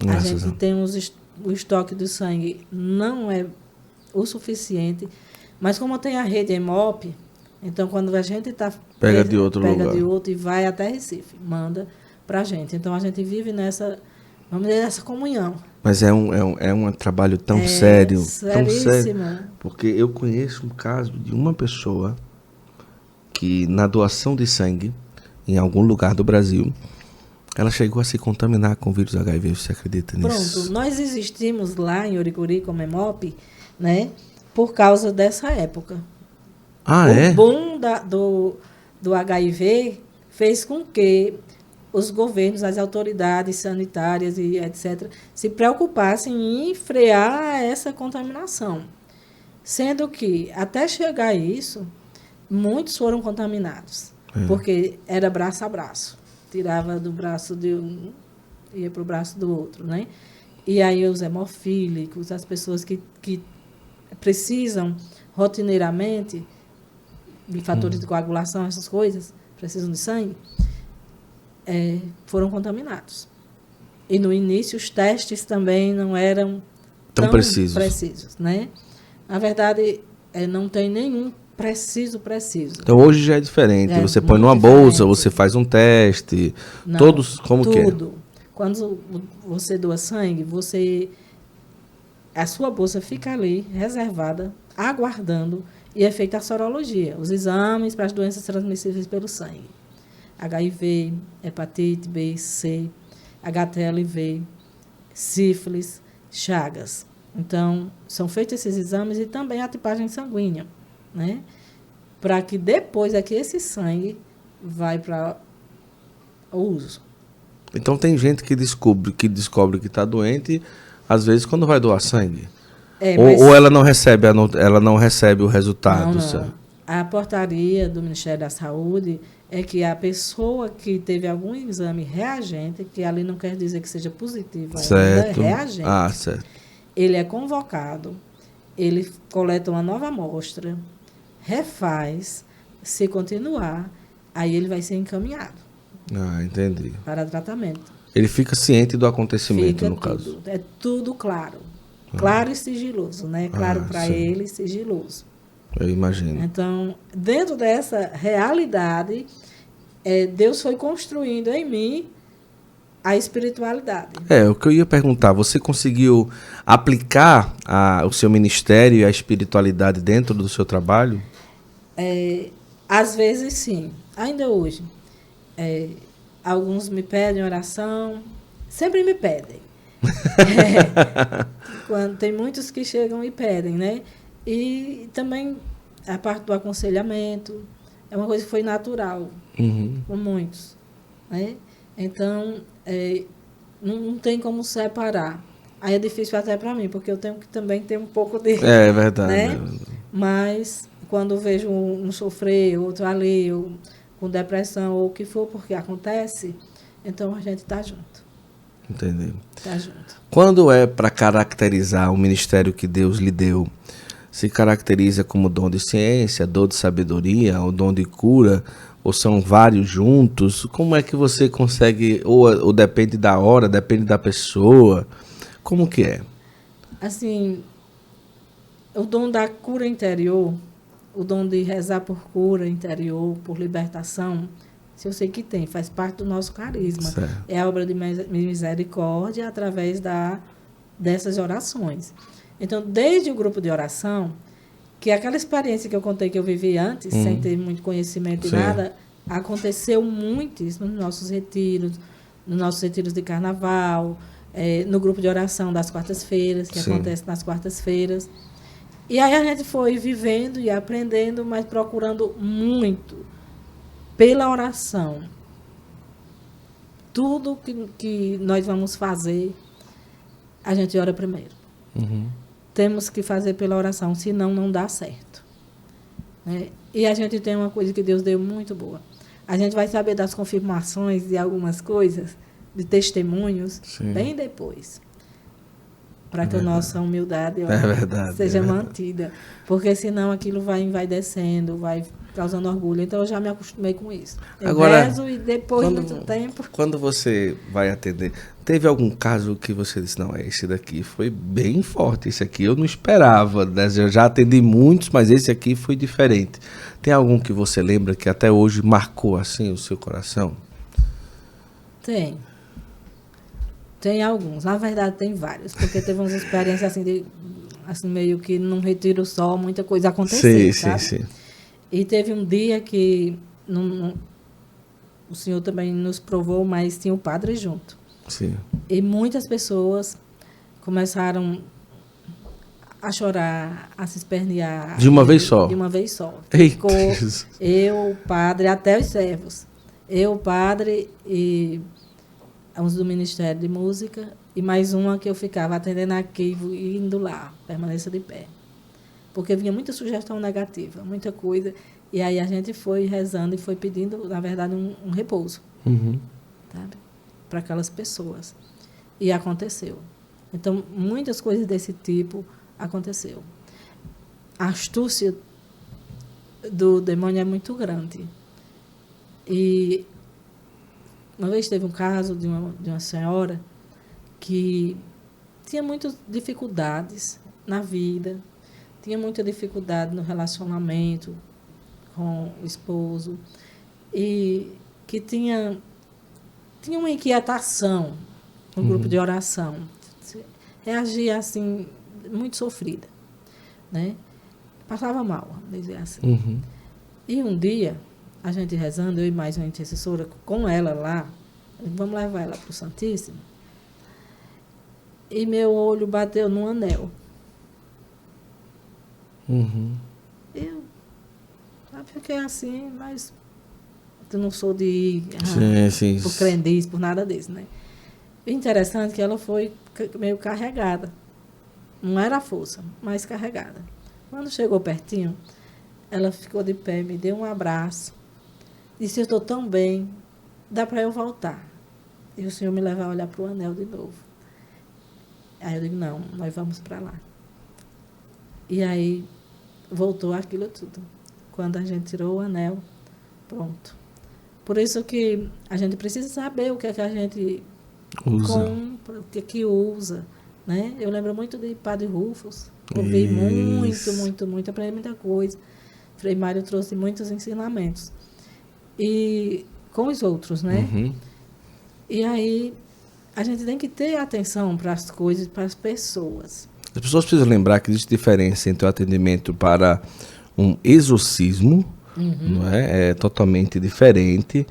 A gente tem o estoque do sangue, não é o suficiente. Mas, como tem a rede EMOP, então, quando a gente está... Pega de outro lugar. Pega de outro e vai até Recife, manda para a gente. Então, a gente vive nessa, vamos dizer, nessa comunhão. Mas é um trabalho tão sério, tão sério. Seríssimo. Porque eu conheço um caso de uma pessoa que, na doação de sangue, em algum lugar do Brasil, ela chegou a se contaminar com o vírus HIV. Você acredita nisso? Pronto, nós existimos lá em Oricuri, como EMOP, né, por causa dessa época. O boom do HIV fez com que os governos, as autoridades sanitárias e etc., se preocupassem em frear essa contaminação. Sendo que, até chegar a isso, muitos foram contaminados, porque era braço a braço. Tirava do braço de um, ia para o braço do outro, né? E aí os hemofílicos, as pessoas que precisam rotineiramente de fatores de coagulação, essas coisas, precisam de sangue, foram contaminados. E no início os testes também não eram tão precisos, né? Na verdade, não tem nenhum preciso. Então hoje já é diferente. Você põe numa bolsa, você faz um teste, não, todos como que é? Tudo. Quando você doa sangue, a sua bolsa fica ali, reservada, aguardando, e é feita a sorologia, os exames para as doenças transmissíveis pelo sangue. HIV, hepatite B, C, HTLV, sífilis, chagas. Então, são feitos esses exames e também a tipagem sanguínea, né? Para que depois é que esse sangue vai para o uso. Então tem gente que descobre que está doente, às vezes quando vai doar sangue. Ou ela não recebe o resultado. Não. A portaria do Ministério da Saúde é que a pessoa que teve algum exame reagente, que ali não quer dizer que seja positivo, certo. É reagente. Certo. Ele é convocado, ele coleta uma nova amostra, refaz, se continuar, aí ele vai ser encaminhado. Entendi. Para tratamento. Ele fica ciente do acontecimento, no caso. É tudo claro. Claro e sigiloso, né? Claro para ele, sigiloso. Eu imagino. Então, dentro dessa realidade, Deus foi construindo em mim a espiritualidade. O que eu ia perguntar, você conseguiu aplicar o seu ministério e a espiritualidade dentro do seu trabalho? Às vezes, sim. Ainda hoje. Alguns me pedem oração, sempre me pedem. Quando tem muitos que chegam e pedem, né? E também a parte do aconselhamento é uma coisa que foi natural, com muitos, né? Então, não tem como separar. Aí é difícil até para mim, porque eu tenho que também ter um pouco de... É verdade. Né? Mas, quando vejo um sofrer, outro ali, ou com depressão, ou o que for, porque acontece, então a gente está junto. Entendi. Está junto. Quando é para caracterizar o ministério que Deus lhe deu, se caracteriza como dom de ciência, dom de sabedoria, ou dom de cura, ou são vários juntos? Como é que você consegue, ou depende da hora, depende da pessoa? Como que é? Assim, o dom da cura interior, o dom de rezar por cura interior, por libertação, se eu sei que tem, faz parte do nosso carisma. Certo. É a obra de misericórdia através dessas orações. Então, desde o grupo de oração, que aquela experiência que eu contei que eu vivi antes, sem ter muito conhecimento e nada, aconteceu muito isso nos nossos retiros de carnaval, no grupo de oração das quartas-feiras, que acontece nas quartas-feiras. E aí a gente foi vivendo e aprendendo, mas procurando muito pela oração. Tudo que nós vamos fazer, a gente ora primeiro. Temos que fazer pela oração, senão não dá certo. Né? E a gente tem uma coisa que Deus deu muito boa. A gente vai saber das confirmações de algumas coisas, de testemunhos, Sim. bem depois. Para que a nossa humildade seja mantida. Porque senão aquilo vai descendo, vai causando orgulho. Então eu já me acostumei com isso. Eu rezo e depois de muito tempo... Quando você vai atender, teve algum caso que você disse, não, esse daqui foi bem forte, esse aqui eu não esperava, né? Eu já atendi muitos, mas esse aqui foi diferente. Tem algum que você lembra que até hoje marcou assim o seu coração? Tem. Tem alguns, na verdade tem vários, porque teve umas experiências assim meio que num retiro só, muita coisa aconteceu, sabe? Sim. E teve um dia que o senhor também nos provou, mas tinha o padre junto. Sim. E muitas pessoas começaram a chorar, a se espernear. De uma vez só? De uma vez só. Ficou eu, o padre, até os servos. Eu, o padre e... uns do Ministério de Música, e mais uma que eu ficava atendendo aqui e indo lá, permaneça de pé. Porque vinha muita sugestão negativa, muita coisa, e aí a gente foi rezando e foi pedindo, na verdade, um repouso, sabe? Para aquelas pessoas. E aconteceu. Então, muitas coisas desse tipo aconteceu. A astúcia do demônio é muito grande. E uma vez teve um caso de uma senhora que tinha muitas dificuldades na vida, tinha muita dificuldade no relacionamento com o esposo e que tinha uma inquietação no grupo de oração. Reagia assim, muito sofrida, né? Passava mal, vamos dizer assim. E um dia, a gente rezando, eu e mais uma intercessora, com ela lá, vamos levar ela para o Santíssimo. E meu olho bateu num anel. Eu fiquei assim, mas eu não sou de ir por crendice, por nada disso, né? O interessante é que ela foi meio carregada. Não era a força, mas carregada. Quando chegou pertinho, ela ficou de pé, me deu um abraço. Disse, eu estou tão bem, dá para eu voltar. E o senhor me leva a olhar para o anel de novo. Aí eu digo, não, nós vamos para lá. E aí voltou aquilo tudo. Quando a gente tirou o anel, pronto. Por isso que a gente precisa saber o que é que a gente compra, o que é que usa. Né? Eu lembro muito de Padre Rufus. Ouvi muito, aprendi muita coisa. Frei Mário trouxe muitos ensinamentos. E com os outros, né? E aí, a gente tem que ter atenção para as coisas, para as pessoas. As pessoas precisam lembrar que existe diferença entre o atendimento para um exorcismo, não é? É totalmente diferente.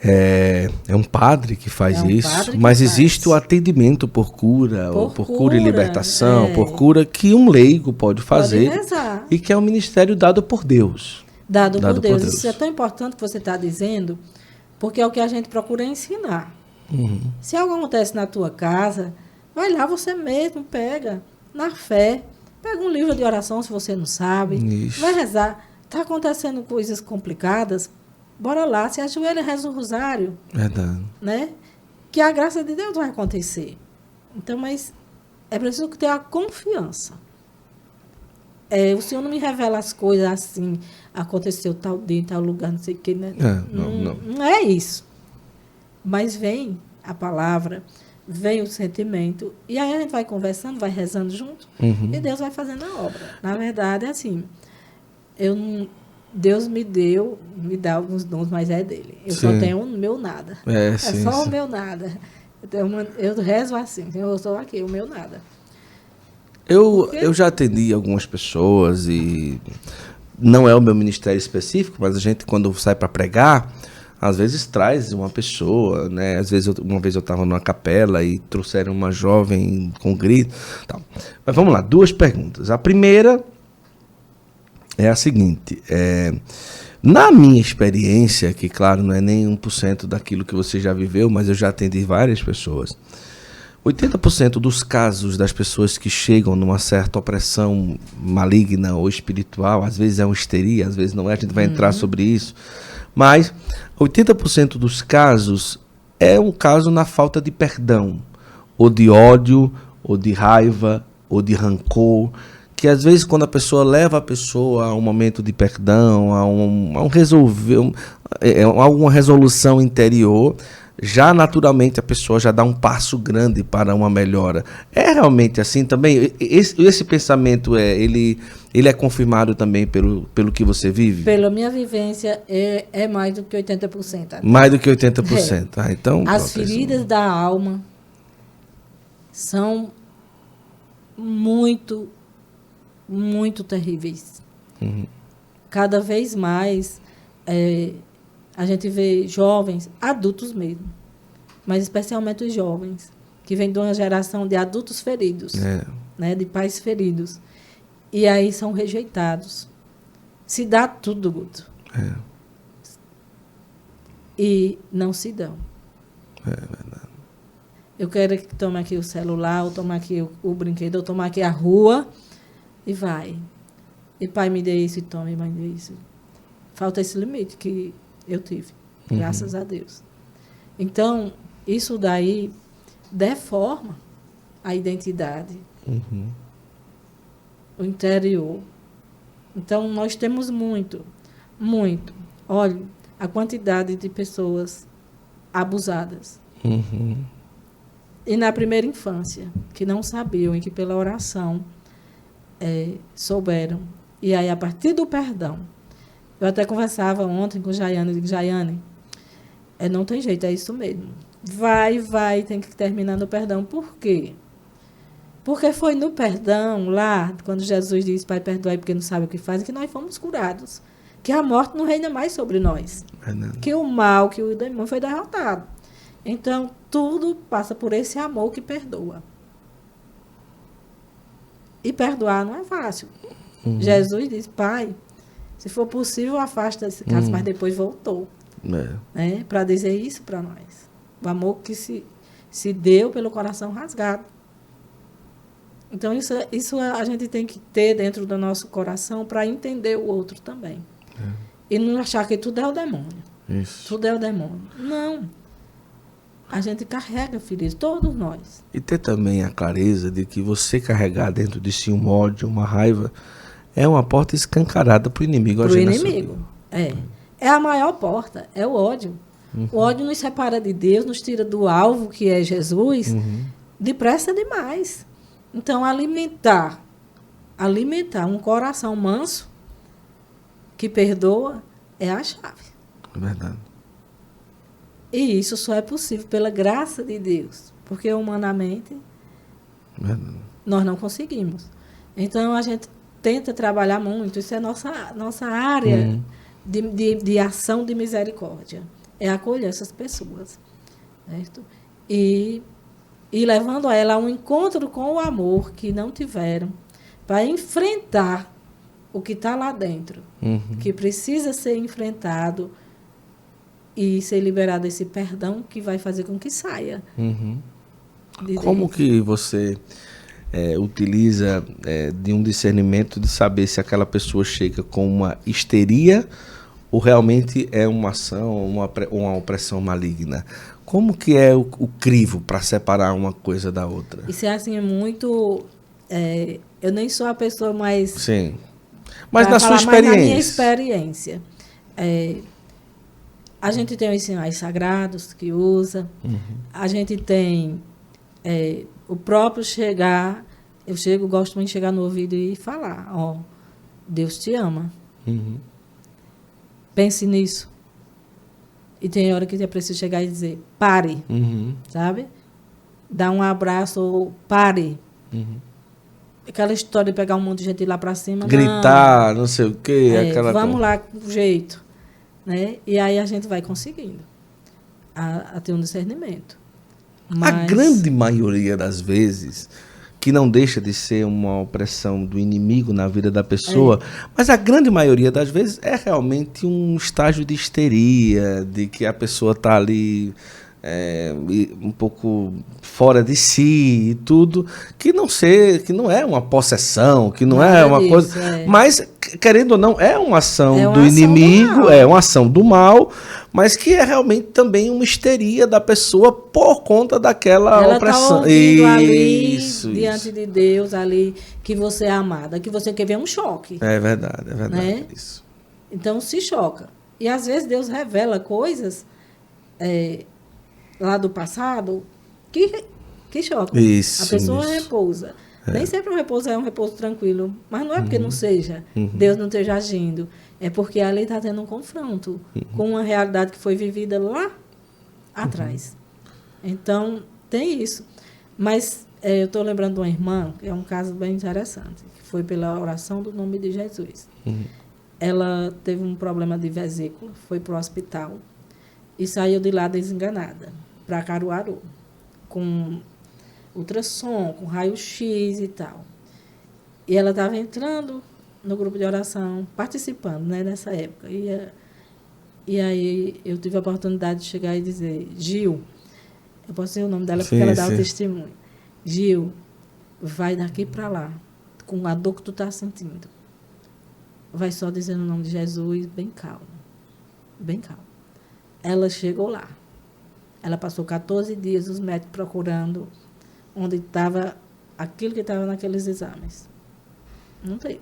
É um padre que faz isso, mas existe o atendimento por cura, por cura e libertação, por cura que um leigo pode fazer e que é um ministério dado por Deus. Dado por Deus. Isso é tão importante que você está dizendo, porque é o que a gente procura ensinar. Se algo acontece na tua casa, vai lá você mesmo, pega, na fé, pega um livro de oração se você não sabe, vai rezar. Está acontecendo coisas complicadas, bora lá, se ajoelha e reza o rosário. Verdade. Né? Que a graça de Deus vai acontecer. Então, mas é preciso ter a confiança. O Senhor não me revela as coisas assim, aconteceu tal dia, em tal lugar, não sei o que. Né? Não é isso. Mas vem a palavra, vem o sentimento, e aí a gente vai conversando, vai rezando junto, e Deus vai fazendo a obra. Na verdade, é assim, Deus me dá alguns dons, mas é dele. Eu só tenho o meu nada. O meu nada. Eu rezo assim, eu estou aqui, o meu nada. Eu já atendi algumas pessoas e não é o meu ministério específico, mas a gente, quando sai para pregar, às vezes traz uma pessoa, né? Às vezes, uma vez eu estava numa capela e trouxeram uma jovem com grito. Tal. Mas vamos lá, 2 perguntas. A primeira é a seguinte, na minha experiência, que claro, não é nem 1% daquilo que você já viveu, mas eu já atendi várias pessoas, 80% dos casos das pessoas que chegam numa certa opressão maligna ou espiritual, às vezes é uma histeria, às vezes não é, a gente vai entrar sobre isso, Mas 80% dos casos é um caso na falta de perdão, ou de ódio, ou de raiva, ou de rancor, que às vezes quando a pessoa leva a pessoa a um momento de perdão, a um resolver, alguma resolução interior, já naturalmente a pessoa já dá um passo grande para uma melhora. É realmente assim também? Esse pensamento, ele é confirmado também pelo que você vive? Pela minha vivência, é mais do que 80%. Mais do que 80%. Ah, então, as feridas da alma são muito, muito terríveis. Uhum. Cada vez mais a gente vê jovens, adultos mesmo, mas especialmente os jovens, que vêm de uma geração de adultos feridos, né, de pais feridos. E aí são rejeitados. Se dá tudo, Guto. E não se dão. É verdade. Eu quero que tome aqui o celular, ou tome aqui o brinquedo, ou tome aqui a rua, e vai. E pai me dê isso, e tome, mãe dê isso. Falta esse limite que eu tive, graças a Deus. Então, isso daí deforma a identidade, o interior. Então, nós temos muito. Olha, a quantidade de pessoas abusadas. E na primeira infância, que não sabiam e que pela oração souberam. E aí, a partir do perdão, eu até conversava ontem com Jaiane, eu digo, Jaiane, não tem jeito, é isso mesmo. Vai, tem que terminar no perdão. Por quê? Porque foi no perdão, lá, quando Jesus disse, Pai, perdoai porque não sabe o que faz, que nós fomos curados. Que a morte não reina mais sobre nós. Que o mal, que o demônio foi derrotado. Então, tudo passa por esse amor que perdoa. E perdoar não é fácil. Jesus disse, Pai, se for possível, afasta esse caso, mas depois voltou. Para dizer isso para nós. O amor que se deu pelo coração rasgado. Então, isso a gente tem que ter dentro do nosso coração para entender o outro também. E não achar que tudo é o demônio. Isso. Tudo é o demônio. Não. A gente carrega feridas, todos nós. E ter também a clareza de que você carregar dentro de si um ódio, uma raiva, é uma porta escancarada para o inimigo. Para o inimigo, É a maior porta, é o ódio. O ódio nos separa de Deus, nos tira do alvo, que é Jesus, depressa demais. Então, alimentar um coração manso, que perdoa, é a chave. É verdade. E isso só é possível pela graça de Deus, porque humanamente nós não conseguimos. Então, a gente tenta trabalhar muito, isso é nossa área de ação de misericórdia, é acolher essas pessoas, certo? E levando a ela a um encontro com o amor que não tiveram, para enfrentar o que está lá dentro, que precisa ser enfrentado e ser liberado esse perdão que vai fazer com que saia. Como que você utiliza de um discernimento de saber se aquela pessoa chega com uma histeria ou realmente é uma ação, uma opressão maligna? Como que é o crivo para separar uma coisa da outra? Isso é assim, muito... eu nem sou a pessoa mais... Sim. Mas na sua experiência? Mas na minha experiência. A gente tem os sinais sagrados que usa. A gente tem o próprio chegar... Eu gosto muito de chegar no ouvido e falar, Deus te ama. Pense nisso. E tem hora que é preciso chegar e dizer, pare, sabe? Dar um abraço ou pare. Aquela história de pegar um monte de gente e ir lá para cima. Gritar, não sei o quê. Vamos lá, do jeito. Né? E aí a gente vai conseguindo a ter um discernimento. Mas... A grande maioria das vezes, que não deixa de ser uma opressão do inimigo na vida da pessoa, mas a grande maioria das vezes é realmente um estágio de histeria, de que a pessoa está ali um pouco fora de si e tudo, que não é uma possessão, que não é uma coisa, mas querendo ou não, é uma ação do inimigo, é uma ação do mal, mas que é realmente também uma histeria da pessoa por conta daquela opressão. Tá ali, diante de Deus, ali, que você é amada, que você quer ver um choque. É verdade, né? Isso. Então se choca. E às vezes Deus revela coisas lá do passado que chocam. Isso, a pessoa repousa. Nem sempre o repouso é um repouso tranquilo, mas não é porque não seja, Deus não esteja agindo. É porque ali está tendo um confronto com uma realidade que foi vivida lá atrás. Então, tem isso. Mas eu estou lembrando de uma irmã, que é um caso bem interessante, que foi pela oração do nome de Jesus. Ela teve um problema de vesícula, foi para o hospital e saiu de lá desenganada, para Caruaru, com ultrassom, com raio-x e tal. E ela estava entrando no grupo de oração, participando, né, nessa época. E aí eu tive a oportunidade de chegar e dizer, Gil, eu posso dizer o nome dela porque ela dá o testemunho. Gil, vai daqui para lá, com a dor que tu está sentindo. Vai só dizendo o nome de Jesus, bem calmo. Bem calmo. Ela chegou lá. Ela passou 14 dias, os médicos procurando onde estava aquilo que estava naqueles exames. Não teve.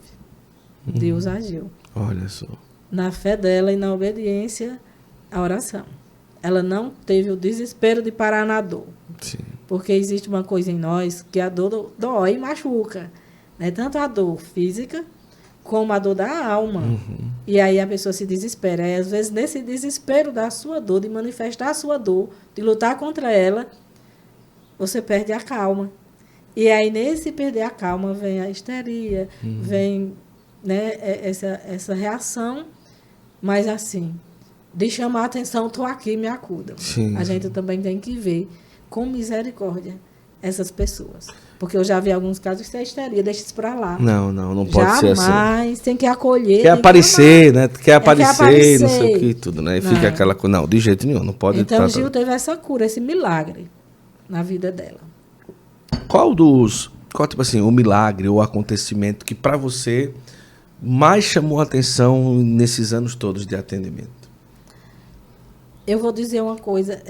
Deus agiu. Olha só. Na fé dela e na obediência à oração. Ela não teve o desespero de parar na dor. Sim. Porque existe uma coisa em nós que a dor dói e machuca. Né? Tanto a dor física como a dor da alma. E aí a pessoa se desespera. E às vezes, nesse desespero da sua dor, de manifestar a sua dor, de lutar contra ela, você perde a calma. E aí, nesse perder a calma, vem a histeria, vem, né, essa reação, mas assim, de chamar a atenção, estou aqui, me acuda. A gente também tem que ver com misericórdia essas pessoas. Porque eu já vi alguns casos que é histeria, deixa isso para lá. Não pode ser assim. Jamais, tem que acolher. Quer aparecer, né? Quer aparecer, não sei o que, tudo, né? E fica aquela coisa, não, de jeito nenhum, não pode... Então, Gil teve essa cura, esse milagre na vida dela. Qual, tipo assim, o milagre ou o acontecimento que para você mais chamou a atenção nesses anos todos de atendimento? Eu vou dizer uma coisa,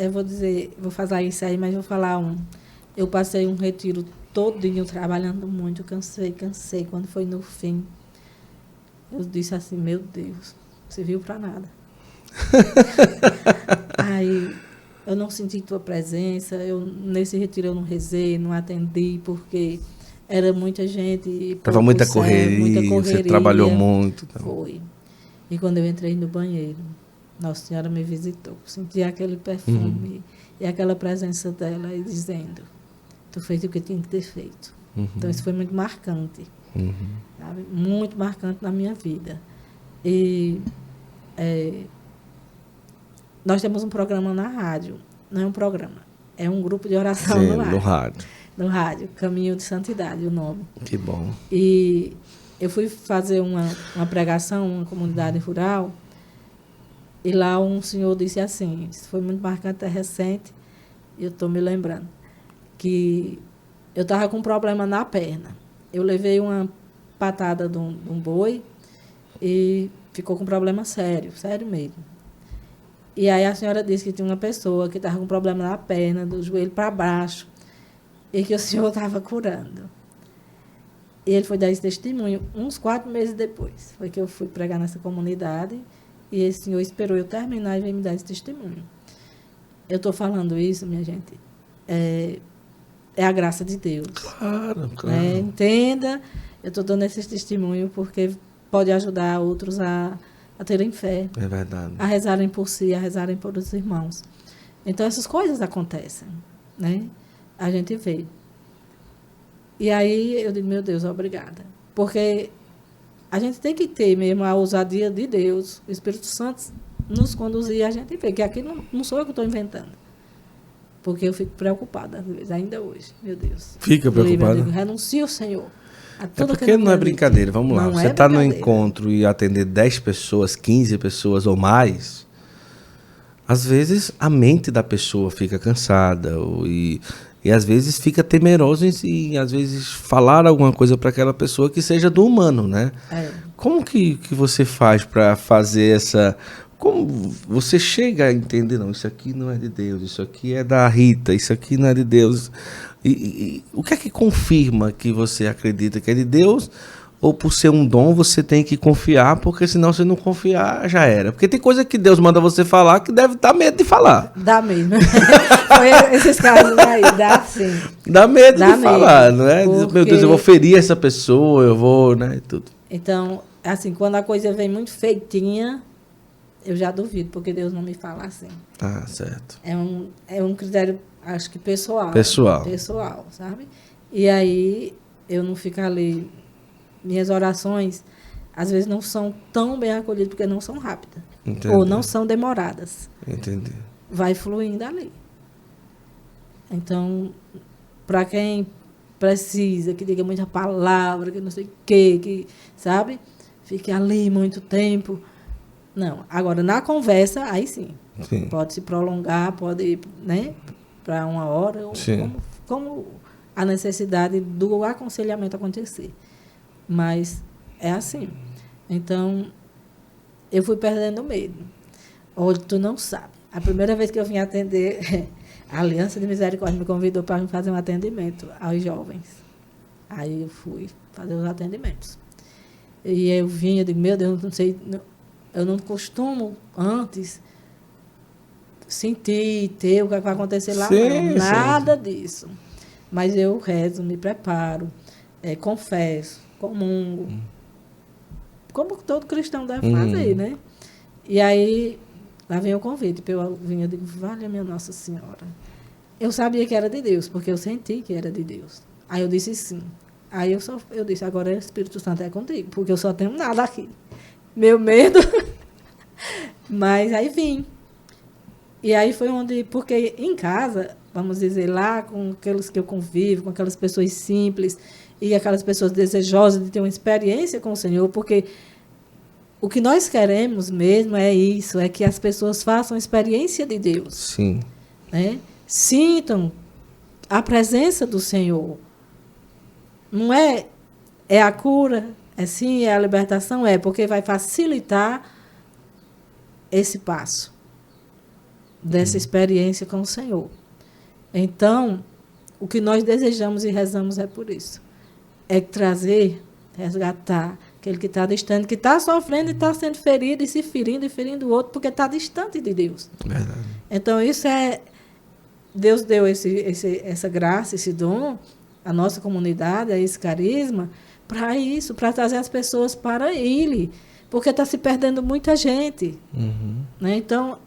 vou fazer isso aí, mas vou falar um. Eu passei um retiro todinho trabalhando muito, cansei. Quando foi no fim, eu disse assim, meu Deus, você viu para nada. Aí eu não senti tua presença, nesse retiro eu não rezei, não atendi, porque era muita gente. Estava muita correria, você trabalhou muito. Então. Foi. E quando eu entrei no banheiro, Nossa Senhora me visitou, senti aquele perfume e aquela presença dela e dizendo, tu fez o que tinha que ter feito. Então isso foi muito marcante, sabe? Muito marcante na minha vida. E nós temos um programa na rádio, não é um programa, é um grupo de oração no rádio. No rádio, Caminho de Santidade, o nome. Que bom. E eu fui fazer uma pregação em uma comunidade rural, e lá um senhor disse assim, isso foi muito marcante, é recente, e eu estou me lembrando, que eu estava com um problema na perna. Eu levei uma patada de um boi e ficou com um problema sério mesmo. E aí a senhora disse que tinha uma pessoa que estava com um problema na perna, do joelho para baixo, e que o senhor estava curando. E ele foi dar esse testemunho uns 4 meses depois. Foi que eu fui pregar nessa comunidade e esse senhor esperou eu terminar e veio me dar esse testemunho. Eu estou falando isso, minha gente, é a graça de Deus. Claro. Entenda, eu estou dando esse testemunho porque pode ajudar outros a terem fé. É verdade. A rezarem por si, a rezarem por os irmãos. Então, essas coisas acontecem, né? A gente vê. E aí, eu digo, meu Deus, obrigada. Porque a gente tem que ter mesmo a ousadia de Deus, o Espírito Santo nos conduzir, a gente vê que aqui não sou eu que estou inventando. Porque eu fico preocupada, às vezes, ainda hoje, meu Deus. Fica preocupada? Eu digo, renuncio, Senhor. Porque não é brincadeira, vamos lá. Você está no encontro e atender 10 pessoas, 15 pessoas ou mais, às vezes a mente da pessoa fica cansada e às vezes fica temeroso em às vezes falar alguma coisa para aquela pessoa que seja do humano, né? Como que você faz para fazer essa... Como você chega a entender, não, isso aqui não é de Deus, isso aqui é da Rita, isso aqui não é de Deus. E o que é que confirma que você acredita que é de Deus? Ou por ser um dom você tem que confiar, porque senão se não confiar já era. Porque tem coisa que Deus manda você falar que deve dar medo de falar. Dá mesmo. Foi esses casos aí, dá sim. Dá medo Dá de falar, medo, não é? porque... Meu Deus, eu vou ferir essa pessoa, eu vou, né, tudo. Então, assim, quando a coisa vem muito feitinha, eu já duvido, porque Deus não me fala assim. Ah, certo. É um critério, acho que pessoal. Pessoal, sabe? E aí, eu não fico ali... Minhas orações, às vezes, não são tão bem acolhidas, porque não são rápidas. Entendi. Ou não são demoradas. Entendi. Vai fluindo ali. Então, para quem precisa, que diga muita palavra, que não sei o quê, que, sabe? Fique ali muito tempo. Não. Agora, na conversa, aí sim. Pode se prolongar, pode ir, né, para 1 hora, ou como a necessidade do aconselhamento acontecer. Mas é assim. Então, eu fui perdendo medo. Hoje, tu não sabe. A primeira vez que eu vim atender, a Aliança de Misericórdia me convidou para fazer um atendimento aos jovens. Aí eu fui fazer os atendimentos. E eu vim, eu digo, meu Deus, não sei, eu não costumo antes sentir, ter o que vai acontecer lá. Não, nada disso. Mas eu rezo, me preparo, confesso, comungo, como todo cristão deve fazer, né? E aí, lá vem o convite, eu digo, vale a minha Nossa Senhora. Eu sabia que era de Deus, porque eu senti que era de Deus. Aí eu disse sim. Aí eu disse, agora o Espírito Santo é contigo, porque eu só tenho nada aqui. Meu medo. Mas aí vim. E aí foi onde, porque em casa, vamos dizer, lá com aqueles que eu convivo, com aquelas pessoas simples, e aquelas pessoas desejosas de ter uma experiência com o Senhor, porque o que nós queremos mesmo é isso, é que as pessoas façam experiência de Deus. Sim. Né? Sintam a presença do Senhor. Não é a cura, é a libertação, porque vai facilitar esse passo dessa experiência com o Senhor. Então, o que nós desejamos e rezamos é por isso. É trazer, resgatar aquele que está distante, que está sofrendo e está sendo ferido e se ferindo e ferindo o outro, porque está distante de Deus. Verdade. Então, isso Deus deu essa graça, esse dom, à nossa comunidade, a esse carisma, para isso, para trazer as pessoas para Ele, porque está se perdendo muita gente. Né? Então,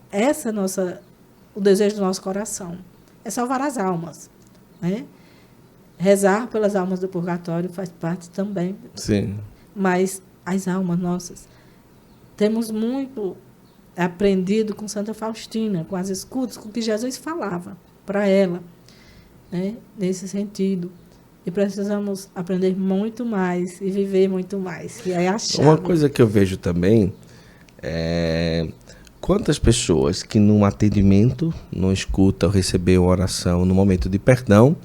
o desejo do nosso coração é salvar as almas. Né? Rezar pelas almas do purgatório faz parte também. Sim. Mas as almas nossas, temos muito aprendido com Santa Faustina, com as escutas, com o que Jesus falava para ela, né? Nesse sentido. E precisamos aprender muito mais e viver muito mais. E aí a chave. Uma coisa que eu vejo também é quantas pessoas que num atendimento, não escuta ou recebeu uma oração no momento de perdão,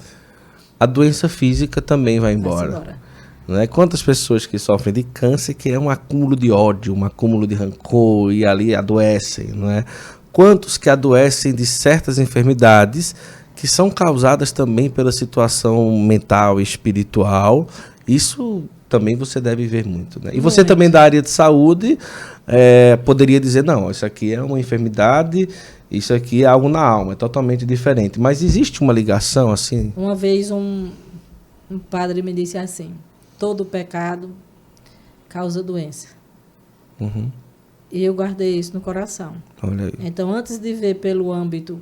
a doença física também vai embora. Né? Quantas pessoas que sofrem de câncer, que é um acúmulo de ódio, um acúmulo de rancor, e ali adoecem, não é? Quantos que adoecem de certas enfermidades que são causadas também pela situação mental e espiritual. Isso também você deve ver muito, né? E você também da área de saúde poderia dizer, não, isso aqui é uma enfermidade, isso aqui é algo na alma, é totalmente diferente. Mas existe uma ligação assim? Uma vez um padre me disse assim, todo pecado causa doença. E eu guardei isso no coração. Olha aí. Então, antes de ver pelo âmbito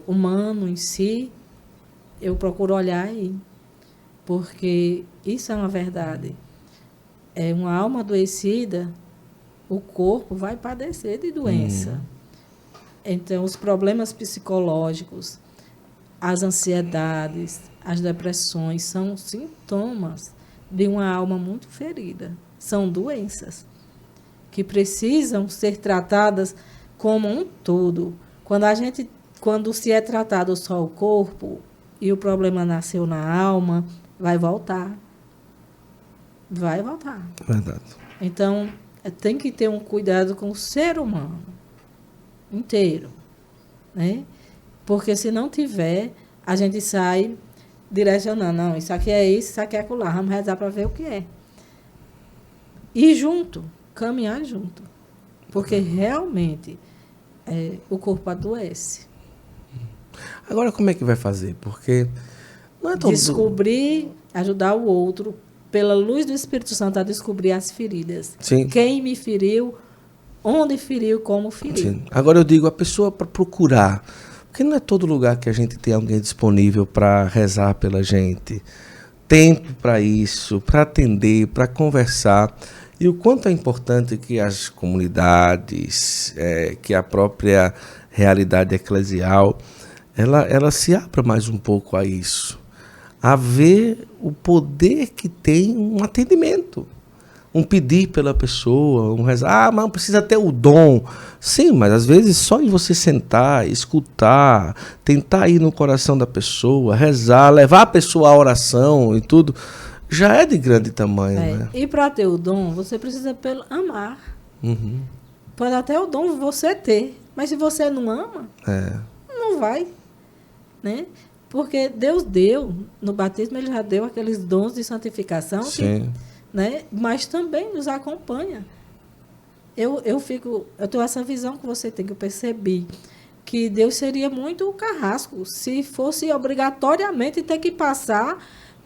humano em si, eu procuro olhar aí. Porque isso é uma verdade. Uma alma adoecida, o corpo vai padecer de doença. Então, os problemas psicológicos, as ansiedades, as depressões são sintomas de uma alma muito ferida. São doenças que precisam ser tratadas como um todo. Quando se é tratado só o corpo e o problema nasceu na alma, vai voltar. Vai voltar. Verdade. Então, tem que ter um cuidado com o ser humano inteiro, né? Porque se não tiver, a gente sai direcionando. Não, isso aqui é isso aqui é aquilo lá. Vamos rezar para ver o que é. E junto, caminhar junto. Porque realmente o corpo adoece. Agora, como é que vai fazer? Porque não é todo... Descobrir, ajudar o outro, pela luz do Espírito Santo, a descobrir as feridas. Sim. Quem me feriu, onde feriu, como feriu. Sim. Agora eu digo, a pessoa para procurar, porque não é todo lugar que a gente tem alguém disponível para rezar pela gente. Tempo para isso, para atender, para conversar. E o quanto é importante que as comunidades, que a própria realidade eclesial, ela se abra mais um pouco a isso. A ver o poder que tem um atendimento. Um pedir pela pessoa, um rezar. Mas não precisa ter o dom. Sim, mas às vezes só em você sentar, escutar, tentar ir no coração da pessoa, rezar, levar a pessoa à oração e tudo, já é de grande tamanho. Né? E para ter o dom, você precisa amar. Uhum. Pode até o dom você ter, mas se você não ama, não vai. Né? Porque Deus deu, no batismo ele já deu aqueles dons de santificação, Sim. Né? Mas também nos acompanha. Eu tenho essa visão que você tem, que eu percebi, que Deus seria muito carrasco se fosse obrigatoriamente ter que passar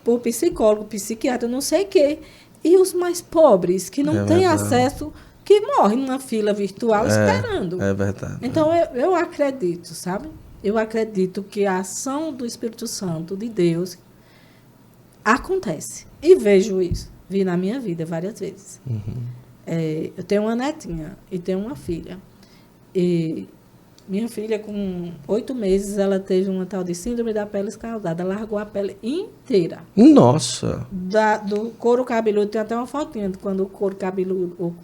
por psicólogo, psiquiatra, não sei o quê. E os mais pobres, que não têm acesso, que morrem numa fila virtual esperando. É verdade. Então, eu acredito, sabe? Eu acredito que a ação do Espírito Santo, de Deus, acontece. E vejo isso. Vi na minha vida várias vezes. Uhum. Eu tenho uma netinha e tenho uma filha. E minha filha, com 8 meses, ela teve uma tal de síndrome da pele escaldada. Largou a pele inteira. Nossa! Do couro cabeludo. Tem até uma fotinha de quando o couro cabeludo,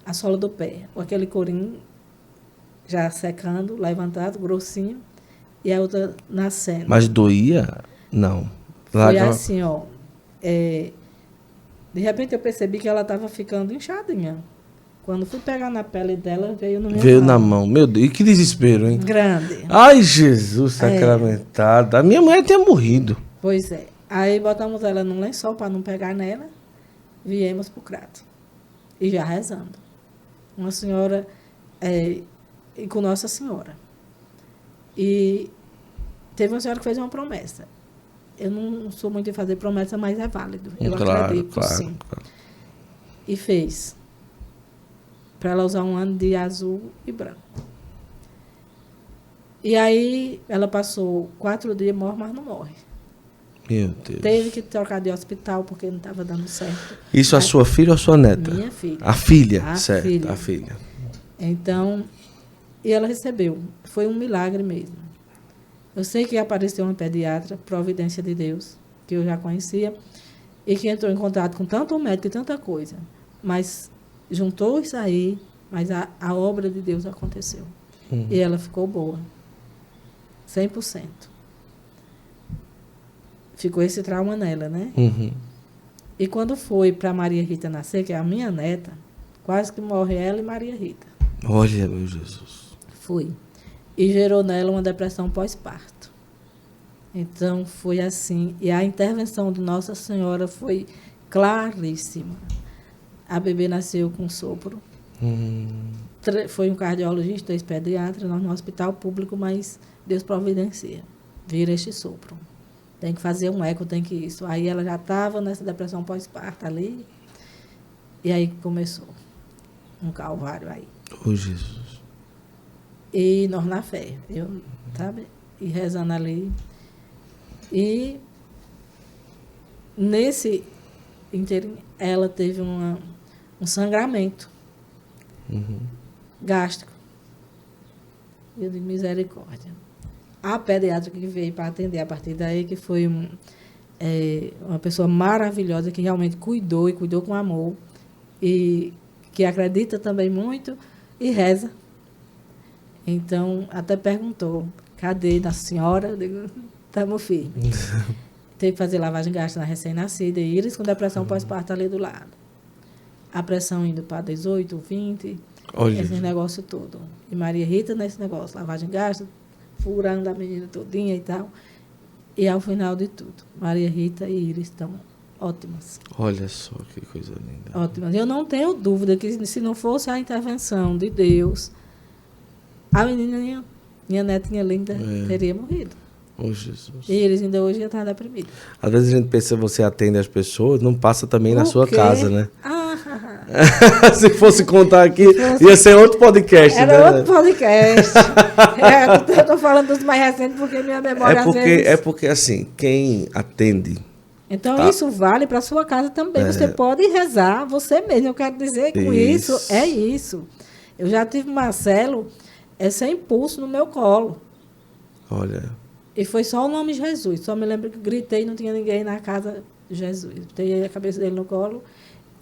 a sola do pé, ou aquele courinho já secando, levantado, grossinho, e a outra nascendo. Mas doía? Não. Foi assim, ó. De repente eu percebi que ela estava ficando inchadinha. Quando fui pegar na pele dela, veio no meu Veio na mão. Meu Deus, e que desespero, hein? Grande. Ai, Jesus sacramentado. A minha mãe tinha morrido. Pois é. Aí botamos ela num lençol para não pegar nela. Viemos pro Crato. E já rezando. Uma senhora, e com Nossa Senhora. E teve uma senhora que fez uma promessa. Eu não sou muito de fazer promessa, mas é válido. Eu acredito, sim. Claro. E fez. Para ela usar um ano de azul e branco. E aí, ela passou 4 dias, morre, mas não morre. Meu Deus. Teve que trocar de hospital, porque não estava dando certo. Isso a sua filha ou a sua neta? Minha filha. A filha, a certo. Filha. A filha. Então, e ela recebeu. Foi um milagre mesmo. Eu sei que apareceu uma pediatra, providência de Deus, que eu já conhecia, e que entrou em contato com tanto médico e tanta coisa. Mas juntou isso aí, mas a obra de Deus aconteceu. Uhum. E ela ficou boa. 100%. Ficou esse trauma nela, né? Uhum. E quando foi para Maria Rita nascer, que é a minha neta, quase que morre ela e Maria Rita. Olha, meu Jesus. Foi. E gerou nela uma depressão pós-parto. Então, foi assim. E a intervenção de Nossa Senhora foi claríssima. A bebê nasceu com sopro. Foi um cardiologista, 2 pediatras, nós no hospital público, mas Deus providencia. Vira este sopro. Tem que fazer um eco, tem que isso. Aí ela já estava nessa depressão pós-parto ali. E aí começou um calvário aí. Oh, Jesus. E nós na fé, sabe? E rezando ali. E nesse inteiro, ela teve um sangramento gástrico. E eu digo, misericórdia. A pediatra que veio para atender a partir daí, que foi uma pessoa maravilhosa, que realmente cuidou e cuidou com amor, e que acredita também muito e reza. Então, até perguntou, cadê a senhora? Eu digo, estamos firmes. Teve que fazer lavagem gástrica na recém-nascida, Iris com depressão pós-parto ali do lado. A pressão indo para 18, 20, Olha. esse negócio todo. E Maria Rita nesse negócio, lavagem gástrica, furando a menina todinha e tal. E ao final de tudo, Maria Rita e Iris estão ótimas. Olha só que coisa linda. Ótimas. Eu não tenho dúvida que se não fosse a intervenção de Deus, a menina, minha netinha linda, teria morrido. Oh, Jesus. E eles ainda hoje já estão deprimidos. Às vezes a gente pensa que você atende as pessoas, não passa também na sua quê? casa, né? Se fosse contar aqui, ia ser outro podcast, era né? outro podcast. Eu estou falando dos mais recentes porque minha memória às vezes... É porque, assim, quem atende... Então, tá. Isso vale para a sua casa também. Você pode rezar você mesmo. Eu quero dizer com isso, é isso. Eu já tive Marcelo sem pulso no meu colo. Olha... E foi só o nome Jesus. Só me lembro que gritei, não tinha ninguém na casa de Jesus. Botei a cabeça dele no colo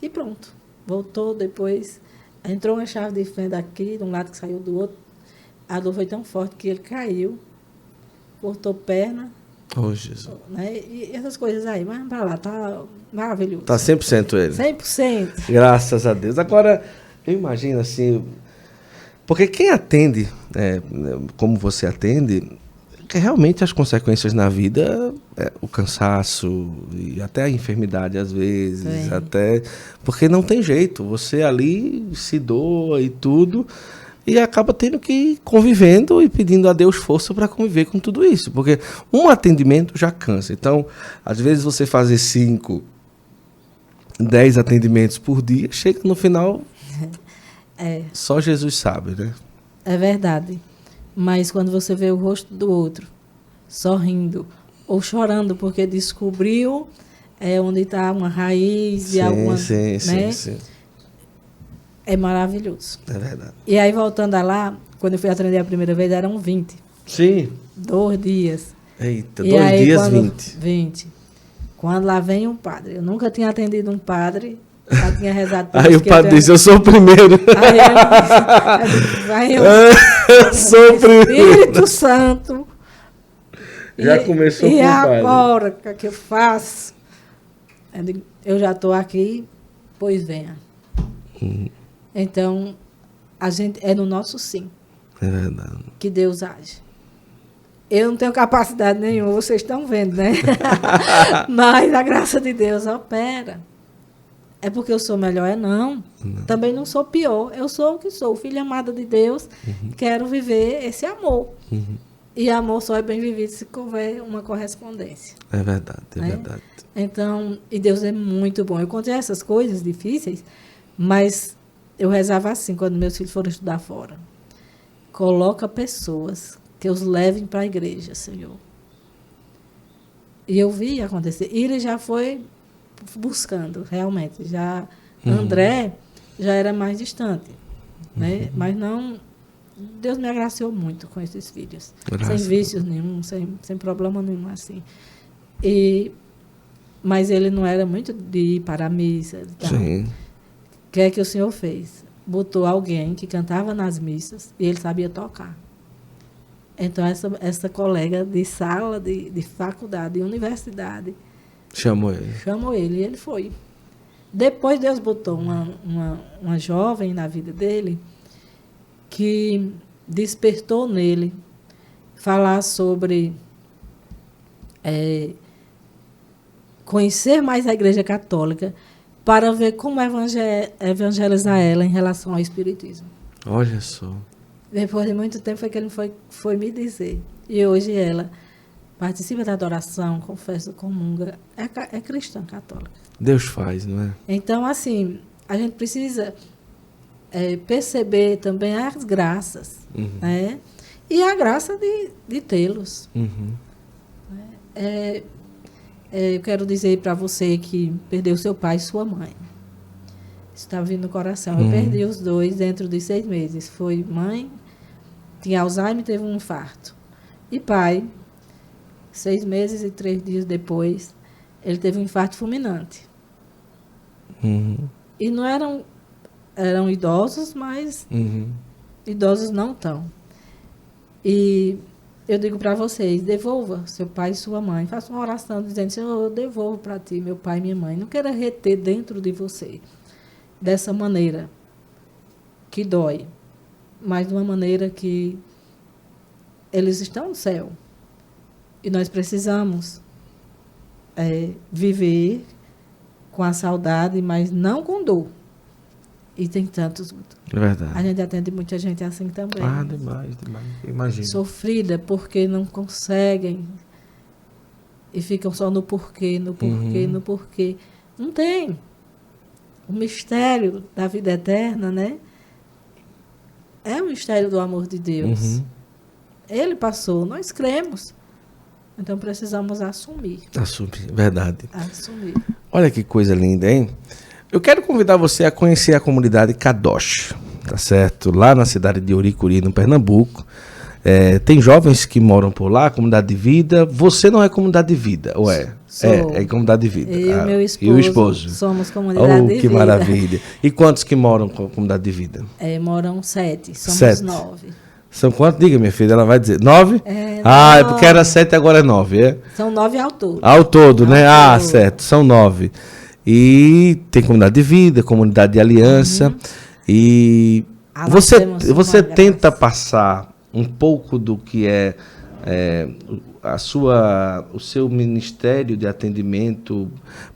e pronto. Voltou depois. Entrou uma chave de fenda aqui, de um lado que saiu do outro. A dor foi tão forte que ele caiu, cortou perna. Oh, Jesus. Né? E essas coisas aí. Mas para lá, tá maravilhoso. Tá 100% ele. 100%. Graças a Deus. Agora, eu imagino assim... Porque quem atende, como você atende... que realmente as consequências na vida, o cansaço e até a enfermidade às vezes, até porque não tem jeito, você ali se doa e tudo e acaba tendo que ir convivendo e pedindo a Deus força para conviver com tudo isso, porque um atendimento já cansa. Então, às vezes você fazer 5, 10 atendimentos por dia, chega no final, só Jesus sabe, né? É verdade. Mas quando você vê o rosto do outro sorrindo ou chorando porque descobriu onde está uma raiz de alguma... Sim. É maravilhoso. É verdade. E aí, voltando a lá, quando eu fui atender a primeira vez, eram 20. Sim. 2 dias. Eita, e 2 aí, dias, 20. 20. Quando lá vem um padre. Eu nunca tinha atendido um padre. Já tinha rezado por Aí o padre disse, eu sou o primeiro. Aí eu sou o primeiro. Espírito Santo. Já começou com o padre. E padre. agora, o que eu faço? Eu já estou aqui, pois venha. Então, a gente é no nosso sim. É verdade. Que Deus age. Eu não tenho capacidade nenhuma, vocês estão vendo, né? Mas a graça de Deus opera. É porque eu sou melhor? Não. Também não sou pior. Eu sou o que sou, filha amada de Deus. Quero viver esse amor. E amor só é bem vivido se houver uma correspondência. É verdade, é verdade. Então, e Deus é muito bom. Eu contei essas coisas difíceis, mas eu rezava assim, quando meus filhos foram estudar fora. Coloca pessoas que os levem para a igreja, Senhor. E eu vi acontecer. Ele já foi buscando, realmente. Já André já era mais distante. Né? Mas não... Deus me agraciou muito com esses filhos. Sem vícios nenhum, sem problema nenhum, assim. Mas ele não era muito de ir para a missa. Sim. O que é que o Senhor fez? Botou alguém que cantava nas missas e ele sabia tocar. Então, essa colega de sala, de faculdade, de universidade... Chamou ele. Chamou ele e ele foi. Depois Deus botou uma jovem na vida dele que despertou nele falar sobre conhecer mais a Igreja Católica para ver como evangelizar ela em relação ao Espiritismo. Olha só. Depois de muito tempo foi que ele foi me dizer. E hoje ela participa da adoração, confessa, comunga, é cristã católica. Deus faz, não é? Então, assim, a gente precisa perceber também as graças, né? E a graça de tê-los. Eu quero dizer para você que perdeu seu pai e sua mãe. Isso está vindo no coração. Eu perdi os dois dentro de 6 meses. Foi mãe, tinha Alzheimer e teve um infarto. E pai, 6 meses e 3 dias depois, ele teve um infarto fulminante. E não eram idosos, mas idosos não tão. E eu digo para vocês, devolva seu pai e sua mãe. Faça uma oração dizendo, Senhor, eu devolvo para ti, meu pai e minha mãe. Não queira reter dentro de você dessa maneira que dói, mas de uma maneira que eles estão no céu. E nós precisamos viver com a saudade, mas não com dor. E tem tantos. É verdade. A gente atende muita gente assim também. Ah, demais. Imagina. Sofrida porque não conseguem e ficam só no porquê. No porquê. Não tem. O mistério da vida eterna, né? É o mistério do amor de Deus. Ele passou, nós cremos. Então precisamos assumir. Verdade. Assumir. Olha que coisa linda, hein? Eu quero convidar você a conhecer a comunidade Kadosh, tá certo? Lá na cidade de Oricuri, no Pernambuco. Tem jovens que moram por lá, comunidade de vida. Você não é comunidade de vida, ou é? É comunidade de vida. Eu e o esposo. Somos comunidade de vida. Que maravilha. E quantos que moram com a comunidade de vida? Moram 7, somos 7. 9. São quantos? Diga, minha filha, ela vai dizer. 9? É 9. É porque era 7 e agora é 9, é? São 9 ao todo. Ao todo, né? Certo, são 9. E tem comunidade de vida, comunidade de aliança. E você tenta passar um pouco do que é o seu ministério de atendimento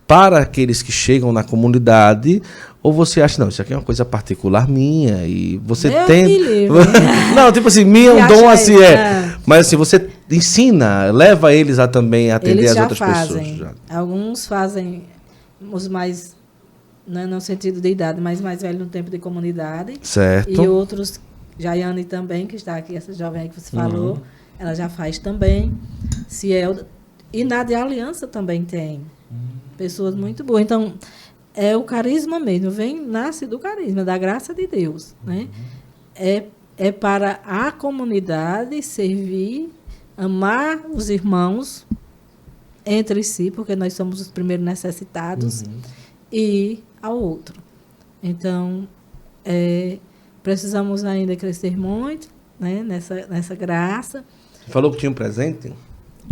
para aqueles que chegam na comunidade, ou você acha, não, isso aqui é uma coisa particular minha, e você não, tipo assim, minha é um dom assim, mas assim, você ensina, leva eles a também atender as outras pessoas. Já. Alguns fazem os mais, né, no sentido de idade, mais velhos no tempo de comunidade. Certo. E outros, Jaiane também, que está aqui, essa jovem aí que você falou, ela já faz também. Ciel, e na de aliança também tem. Pessoas muito boas. Então, é o carisma mesmo, nasce do carisma, da graça de Deus. Né? É para a comunidade servir, amar os irmãos entre si, porque nós somos os primeiros necessitados, e ao outro. Então, precisamos ainda crescer muito, né, nessa graça. Você falou que tinha um presente?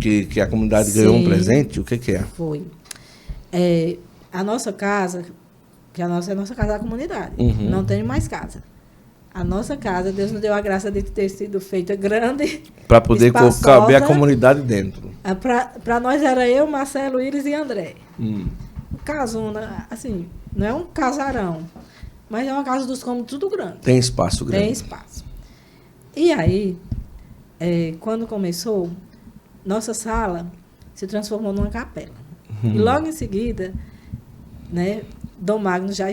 Que a comunidade ganhou um presente? O que é? Foi. A nossa casa, que é a nossa casa da comunidade, não tem mais casa. A nossa casa, Deus nos deu a graça de ter sido feita grande, para poder caber a comunidade dentro. Para nós era eu, Marcelo, Iris e André. Casona, assim, não é um casarão, mas é uma casa dos cômodos tudo grande. Tem espaço grande. Tem espaço. E aí, quando começou, nossa sala se transformou numa capela. E logo em seguida, né, Dom Magno já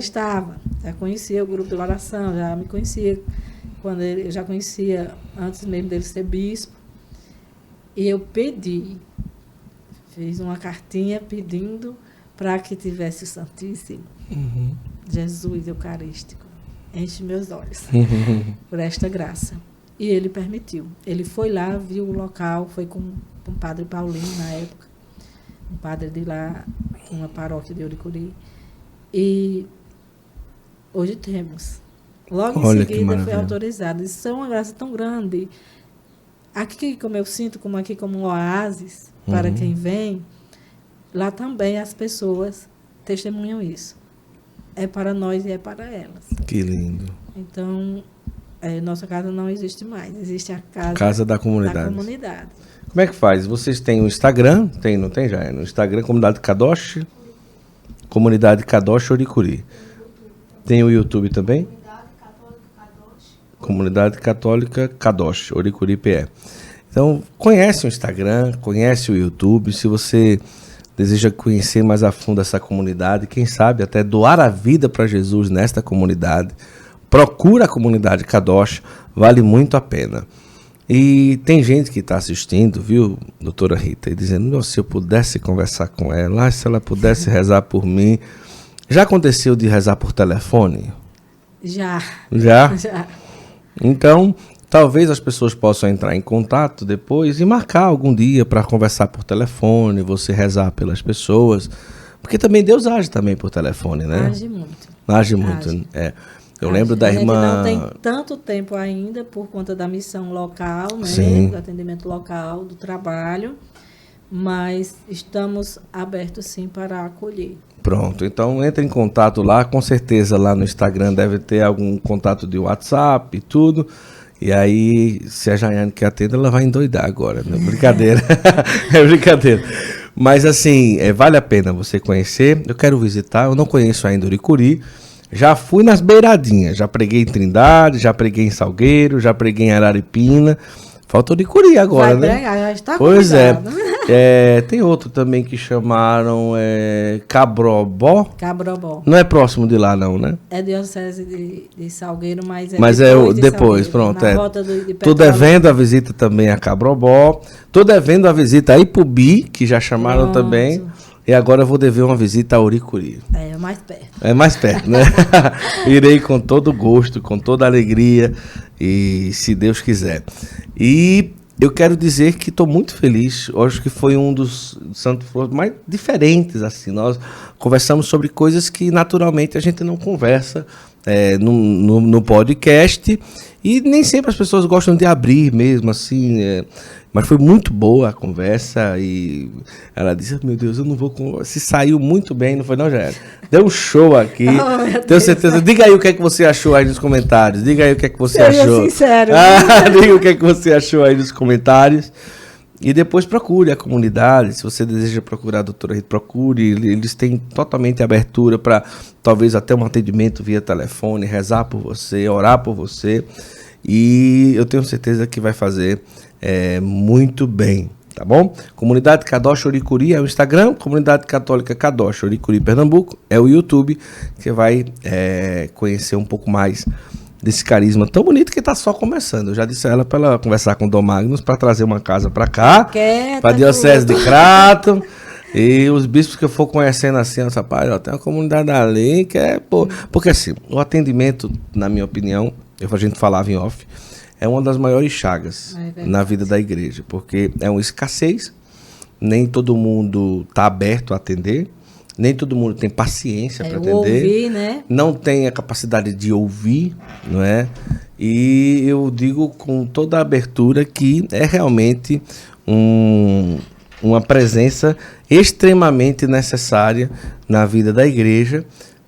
conhecia o grupo de oração, já me conhecia, eu já conhecia antes mesmo dele ser bispo. E eu fiz uma cartinha pedindo para que tivesse o Santíssimo, Jesus Eucarístico, enche meus olhos por esta graça. E ele permitiu. Ele foi lá, viu o local, foi com o padre Paulinho na época, um padre de lá, uma paróquia de Oricuri. E hoje temos. Logo em seguida foi autorizado. Isso é uma graça tão grande. Aqui, como eu sinto, como um oásis para quem vem, lá também as pessoas testemunham isso. É para nós e é para elas. Que lindo. Então, nossa casa não existe mais. Existe a casa da comunidade. Como é que faz? Vocês têm o Instagram? Não tem já? No Instagram, Comunidade Kadosh? Comunidade Kadosh Oricuri. Tem o YouTube também? Comunidade Católica Kadosh, Oricuri PE. Então, conhece o Instagram, conhece o YouTube. Se você deseja conhecer mais a fundo essa comunidade, quem sabe até doar a vida para Jesus nesta comunidade, procura a comunidade Kadosh, vale muito a pena. E tem gente que está assistindo, viu, doutora Rita, e dizendo, se eu pudesse conversar com ela, se ela pudesse rezar por mim. Já aconteceu de rezar por telefone? Já. Então, talvez as pessoas possam entrar em contato depois e marcar algum dia para conversar por telefone, você rezar pelas pessoas. Porque também Deus age também por telefone, né? Age muito. Age muito. Eu lembro da irmã... A gente não tem tanto tempo ainda por conta da missão local, né? Sim. Do atendimento local, do trabalho, mas estamos abertos sim para acolher. Pronto, então entre em contato lá, com certeza lá no Instagram deve ter algum contato de WhatsApp e tudo. E aí, se a Jaiane quer atender, ela vai endoidar agora, né? Brincadeira, é brincadeira. Mas assim, vale a pena você conhecer, eu quero visitar, eu não conheço ainda Uricuri, já fui nas beiradinhas, já preguei em Trindade, já preguei em Salgueiro, já preguei em Araripina, falta Uricuri agora, vai né? Pregar, já está Pois convidado. tem outro também que chamaram Cabrobó. Cabrobó. Não é próximo de lá não, né? É diocese de Salgueiro, mas depois, Salgueiro, pronto. na rota de Tô devendo a visita também a Cabrobó. Tô devendo a visita a Ipubi, que já chamaram também. E agora eu vou dever uma visita a Uricuri. É mais perto. É mais perto, né? Irei com todo gosto, com toda alegria, e se Deus quiser. E eu quero dizer que estou muito feliz. Acho que foi um dos Santo Flor mais diferentes, assim. Nós conversamos sobre coisas que naturalmente a gente não conversa no podcast. E nem sempre as pessoas gostam de abrir mesmo, assim. Mas foi muito boa a conversa. E ela disse: meu Deus, eu não vou. Se saiu muito bem, não foi, não, Jair? Deu um show aqui. Tenho certeza. Diga aí o que é que você achou aí nos comentários. Diga aí o que é que você achou. Sincero. Diga o que é que você achou aí nos comentários. E depois procure a comunidade. Se você deseja procurar a doutora Rita, procure. Eles têm totalmente abertura para talvez até um atendimento via telefone, rezar por você, orar por você. E eu tenho certeza que vai fazer muito bem, tá bom? Comunidade Kadosh Uricuri é o Instagram, Comunidade Católica Kadosh Uricuri Pernambuco é o YouTube, que vai conhecer um pouco mais desse carisma tão bonito que está só começando. Eu já disse a ela para ela conversar com o Dom Magnus para trazer uma casa para cá, para a Diocese de Crato. E os bispos que eu for conhecendo assim, rapaz, tem uma comunidade ali que porque assim, o atendimento, na minha opinião, a gente falava em off, é uma das maiores chagas na vida da igreja, porque é uma escassez, nem todo mundo está aberto a atender, nem todo mundo tem paciência para atender, ouvir, né? Não tem a capacidade de ouvir, não é? E eu digo com toda a abertura que é realmente uma presença extremamente necessária na vida da igreja,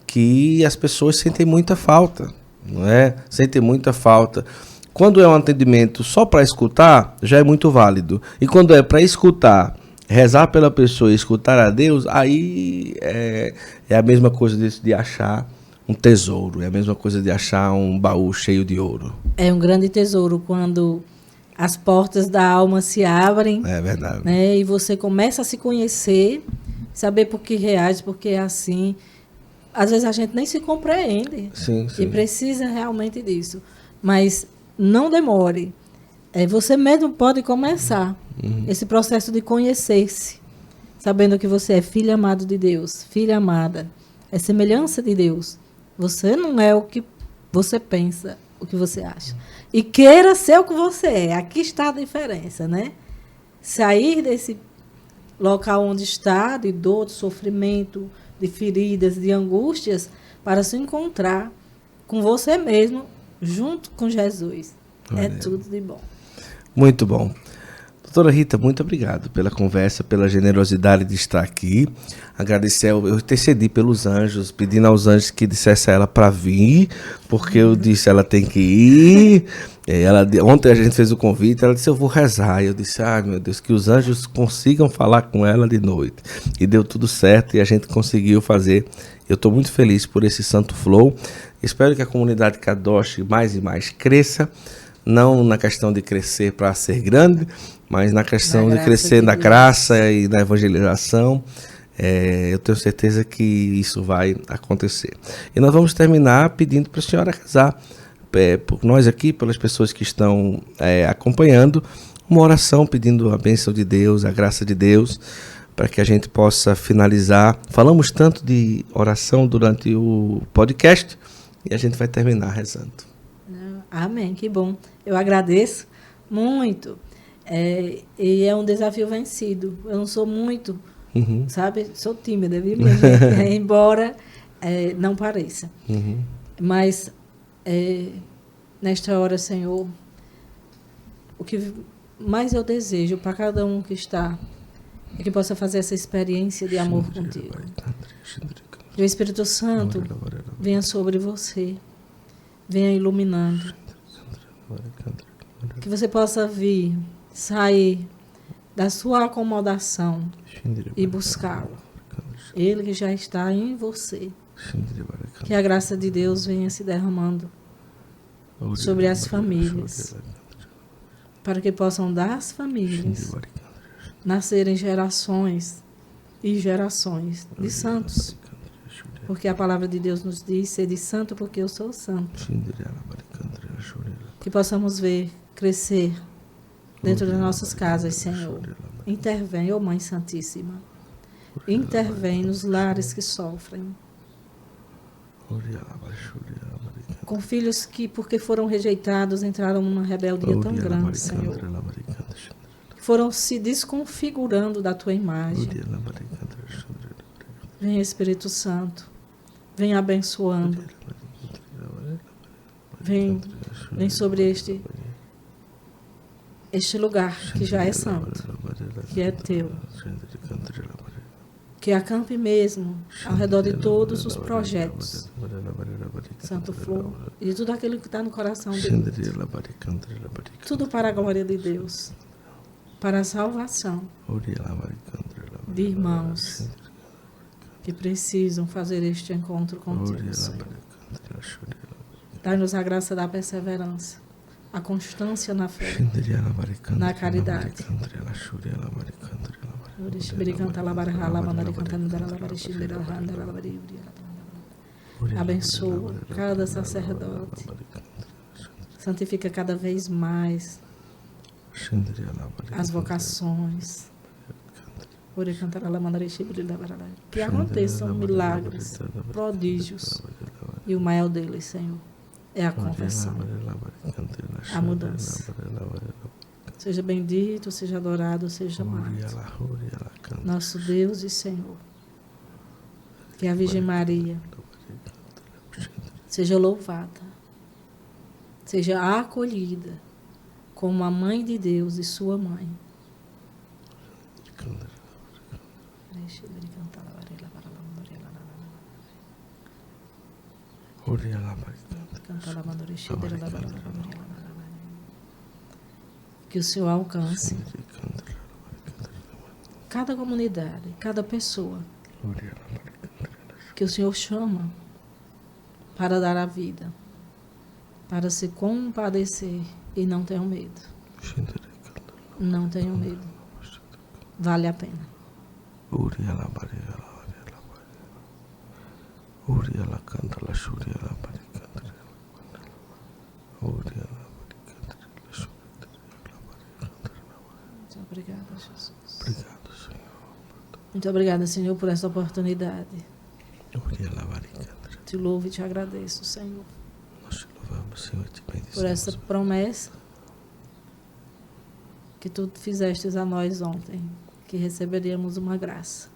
que as pessoas sentem muita falta, não é? Sentem muita falta. Quando é um atendimento só para escutar, já é muito válido. E quando é para escutar, rezar pela pessoa e escutar a Deus, aí é a mesma coisa de achar um tesouro, é a mesma coisa de achar um baú cheio de ouro. É um grande tesouro quando as portas da alma se abrem. É verdade. Né, e você começa a se conhecer, saber por que reage, porque é assim. Às vezes a gente nem se compreende. Sim. E precisa realmente disso. Mas não demore. Você mesmo pode começar esse processo de conhecer-se, sabendo que você é filho amado de Deus, filha amada, é semelhança de Deus. Você não é o que você pensa, o que você acha. E queira ser o que você é. Aqui está a diferença, né? Sair desse local onde está, de dor, de sofrimento, de feridas, de angústias, para se encontrar com você mesmo, junto com Jesus. Olha. É tudo de bom. Muito bom. Doutora Rita, muito obrigado pela conversa, pela generosidade de estar aqui. Agradecer, eu intercedi pelos anjos, pedindo aos anjos que dissesse a ela para vir, porque eu disse ela tem que ir. Ontem a gente fez o convite, ela disse eu vou rezar. Eu disse, meu Deus, que os anjos consigam falar com ela de noite. E deu tudo certo e a gente conseguiu fazer. Eu estou muito feliz por esse Santo Flow. Espero que a comunidade Kadosh mais e mais cresça, não na questão de crescer para ser grande, mas na questão de crescer na graça e na evangelização. Eu tenho certeza que isso vai acontecer. E nós vamos terminar pedindo para a senhora rezar, por nós aqui, pelas pessoas que estão acompanhando, uma oração pedindo a bênção de Deus, a graça de Deus, para que a gente possa finalizar. Falamos tanto de oração durante o podcast e a gente vai terminar rezando. Amém, que bom. Eu agradeço muito. E é um desafio vencido. Eu não sou muito, sabe? Sou tímida, viu, minha gente? Embora não pareça. Mas nesta hora, Senhor, o que mais eu desejo para cada um que está é que possa fazer essa experiência de amor contigo. Que o Espírito Santo venha sobre você, venha iluminando. Que você possa vir, sair da sua acomodação e buscá-lo. Ele que já está em você. Que a graça de Deus venha se derramando sobre as famílias, para que possam das famílias nascerem gerações e gerações de santos. Porque a palavra de Deus nos diz: sede santo porque eu sou santo. Que possamos ver crescer dentro das nossas casas, Senhor. Intervém, ó Mãe Santíssima. Intervém nos lares que sofrem. Com filhos que, porque foram rejeitados, entraram numa rebeldia tão grande, Senhor. Foram se desconfigurando da Tua imagem. Vem, Espírito Santo. Vem abençoando. Vem sobre este lugar que já é santo, que é Teu. Que acampe mesmo ao redor de todos os projetos, Santo Flor, e de tudo aquilo que está no coração dele. Tudo para a glória de Deus, para a salvação de irmãos que precisam fazer este encontro contigo, Senhor. Dá-nos a graça da perseverança, a constância na fé, na caridade. Abençoa cada sacerdote. Santifica cada vez mais as vocações. Que aconteçam milagres, prodígios. E o maior deles, Senhor, é a confissão, a mudança. Seja bendito, seja adorado, seja amado. Nosso Deus e Senhor. Que a Virgem Maria seja louvada, seja acolhida como a Mãe de Deus e sua Mãe. Que o Senhor alcance cada comunidade, cada pessoa que o Senhor chama para dar a vida, para se compadecer, e não tenham medo. Não tenham medo. Vale a pena. Muito obrigada, Jesus. Obrigado, Senhor. Muito obrigada, Senhor, por essa oportunidade. Te louvo e te agradeço, Senhor. Nós te louvamos, Senhor, e te bendizemos. Por essa promessa que tu fizestes a nós ontem, que receberíamos uma graça.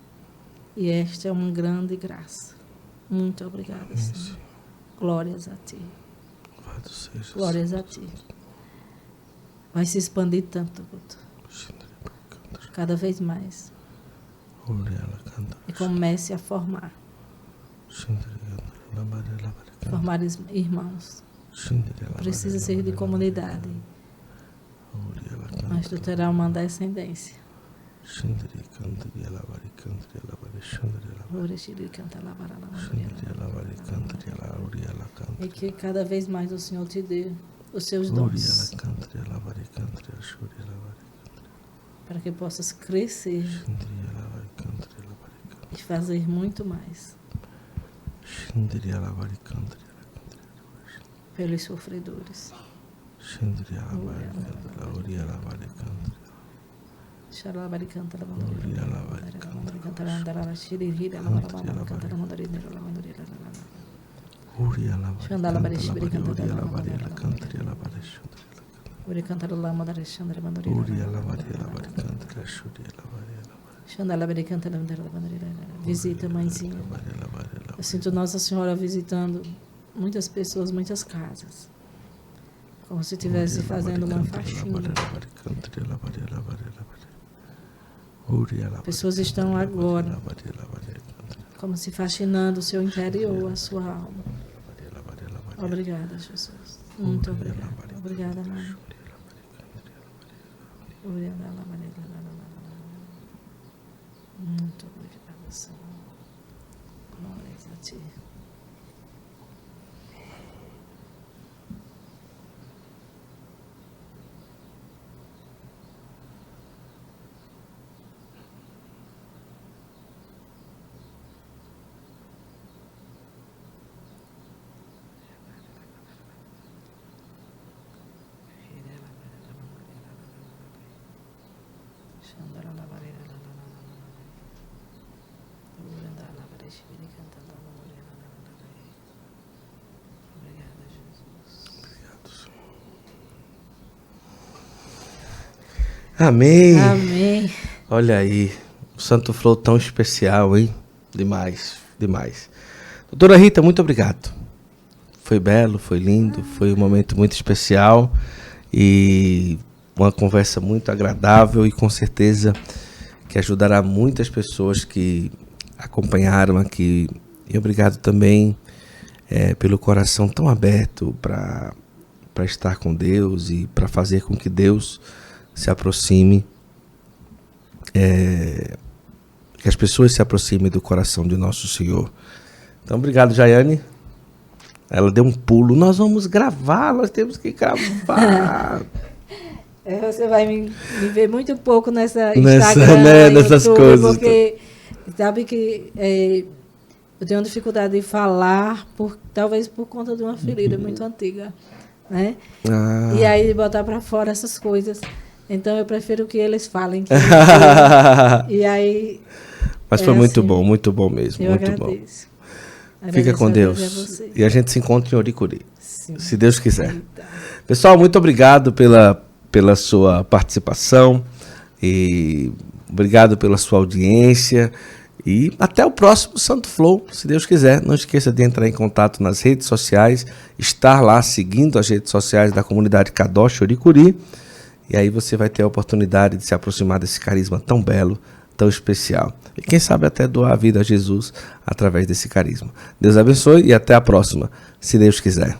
E esta é uma grande graça. Muito obrigada, Senhor. Glórias a Ti. Glórias a Ti. Vai se expandir tanto, Guto. Cada vez mais. E comece a formar. Formar irmãos. Precisa ser de comunidade. Mas tu terás uma descendência. E que cada vez mais o Senhor te dê os seus dons, para que possas crescer e fazer muito mais pelos sofredores. Visita, mãezinha. Eu sinto Nossa Senhora visitando muitas pessoas, muitas casas. Como se estivesse fazendo uma faxina. Pessoas estão agora como se faxinando o seu interior, a sua alma. Obrigada, Jesus. Muito obrigada. Obrigada, Mãe. Obrigada, muito obrigada, Senhor. Glórias a Ti. Amém. Amém. Olha aí, o Santo Flow tão especial, hein? Demais, demais. Doutora Rita, muito obrigado. Foi belo, foi lindo, foi um momento muito especial e uma conversa muito agradável e com certeza que ajudará muitas pessoas que acompanharam aqui. E obrigado também pelo coração tão aberto para estar com Deus e para fazer com que Deus se aproxime, que as pessoas se aproximem do coração de nosso Senhor. Então, obrigado, Jaiane. Ela deu um pulo. Nós vamos gravar, nós temos que gravar. Você vai me ver muito pouco nessas YouTube, coisas. Porque sabe que eu tenho dificuldade de falar, talvez por conta de uma ferida muito antiga, né? E aí de botar para fora essas coisas. Então eu prefiro que eles falem. E aí. Mas foi muito bom mesmo. Muito agradeço. Bom. Fica com Deus. E a gente se encontra em Oricuri. Sim. Se Deus quiser. Pessoal, muito obrigado pela sua participação. E obrigado pela sua audiência. E até o próximo Santo Flow, se Deus quiser. Não esqueça de entrar em contato nas redes sociais, estar lá seguindo as redes sociais da comunidade Kadosh Oricuri. E aí você vai ter a oportunidade de se aproximar desse carisma tão belo, tão especial. E quem sabe até doar a vida a Jesus através desse carisma. Deus abençoe e até a próxima, se Deus quiser.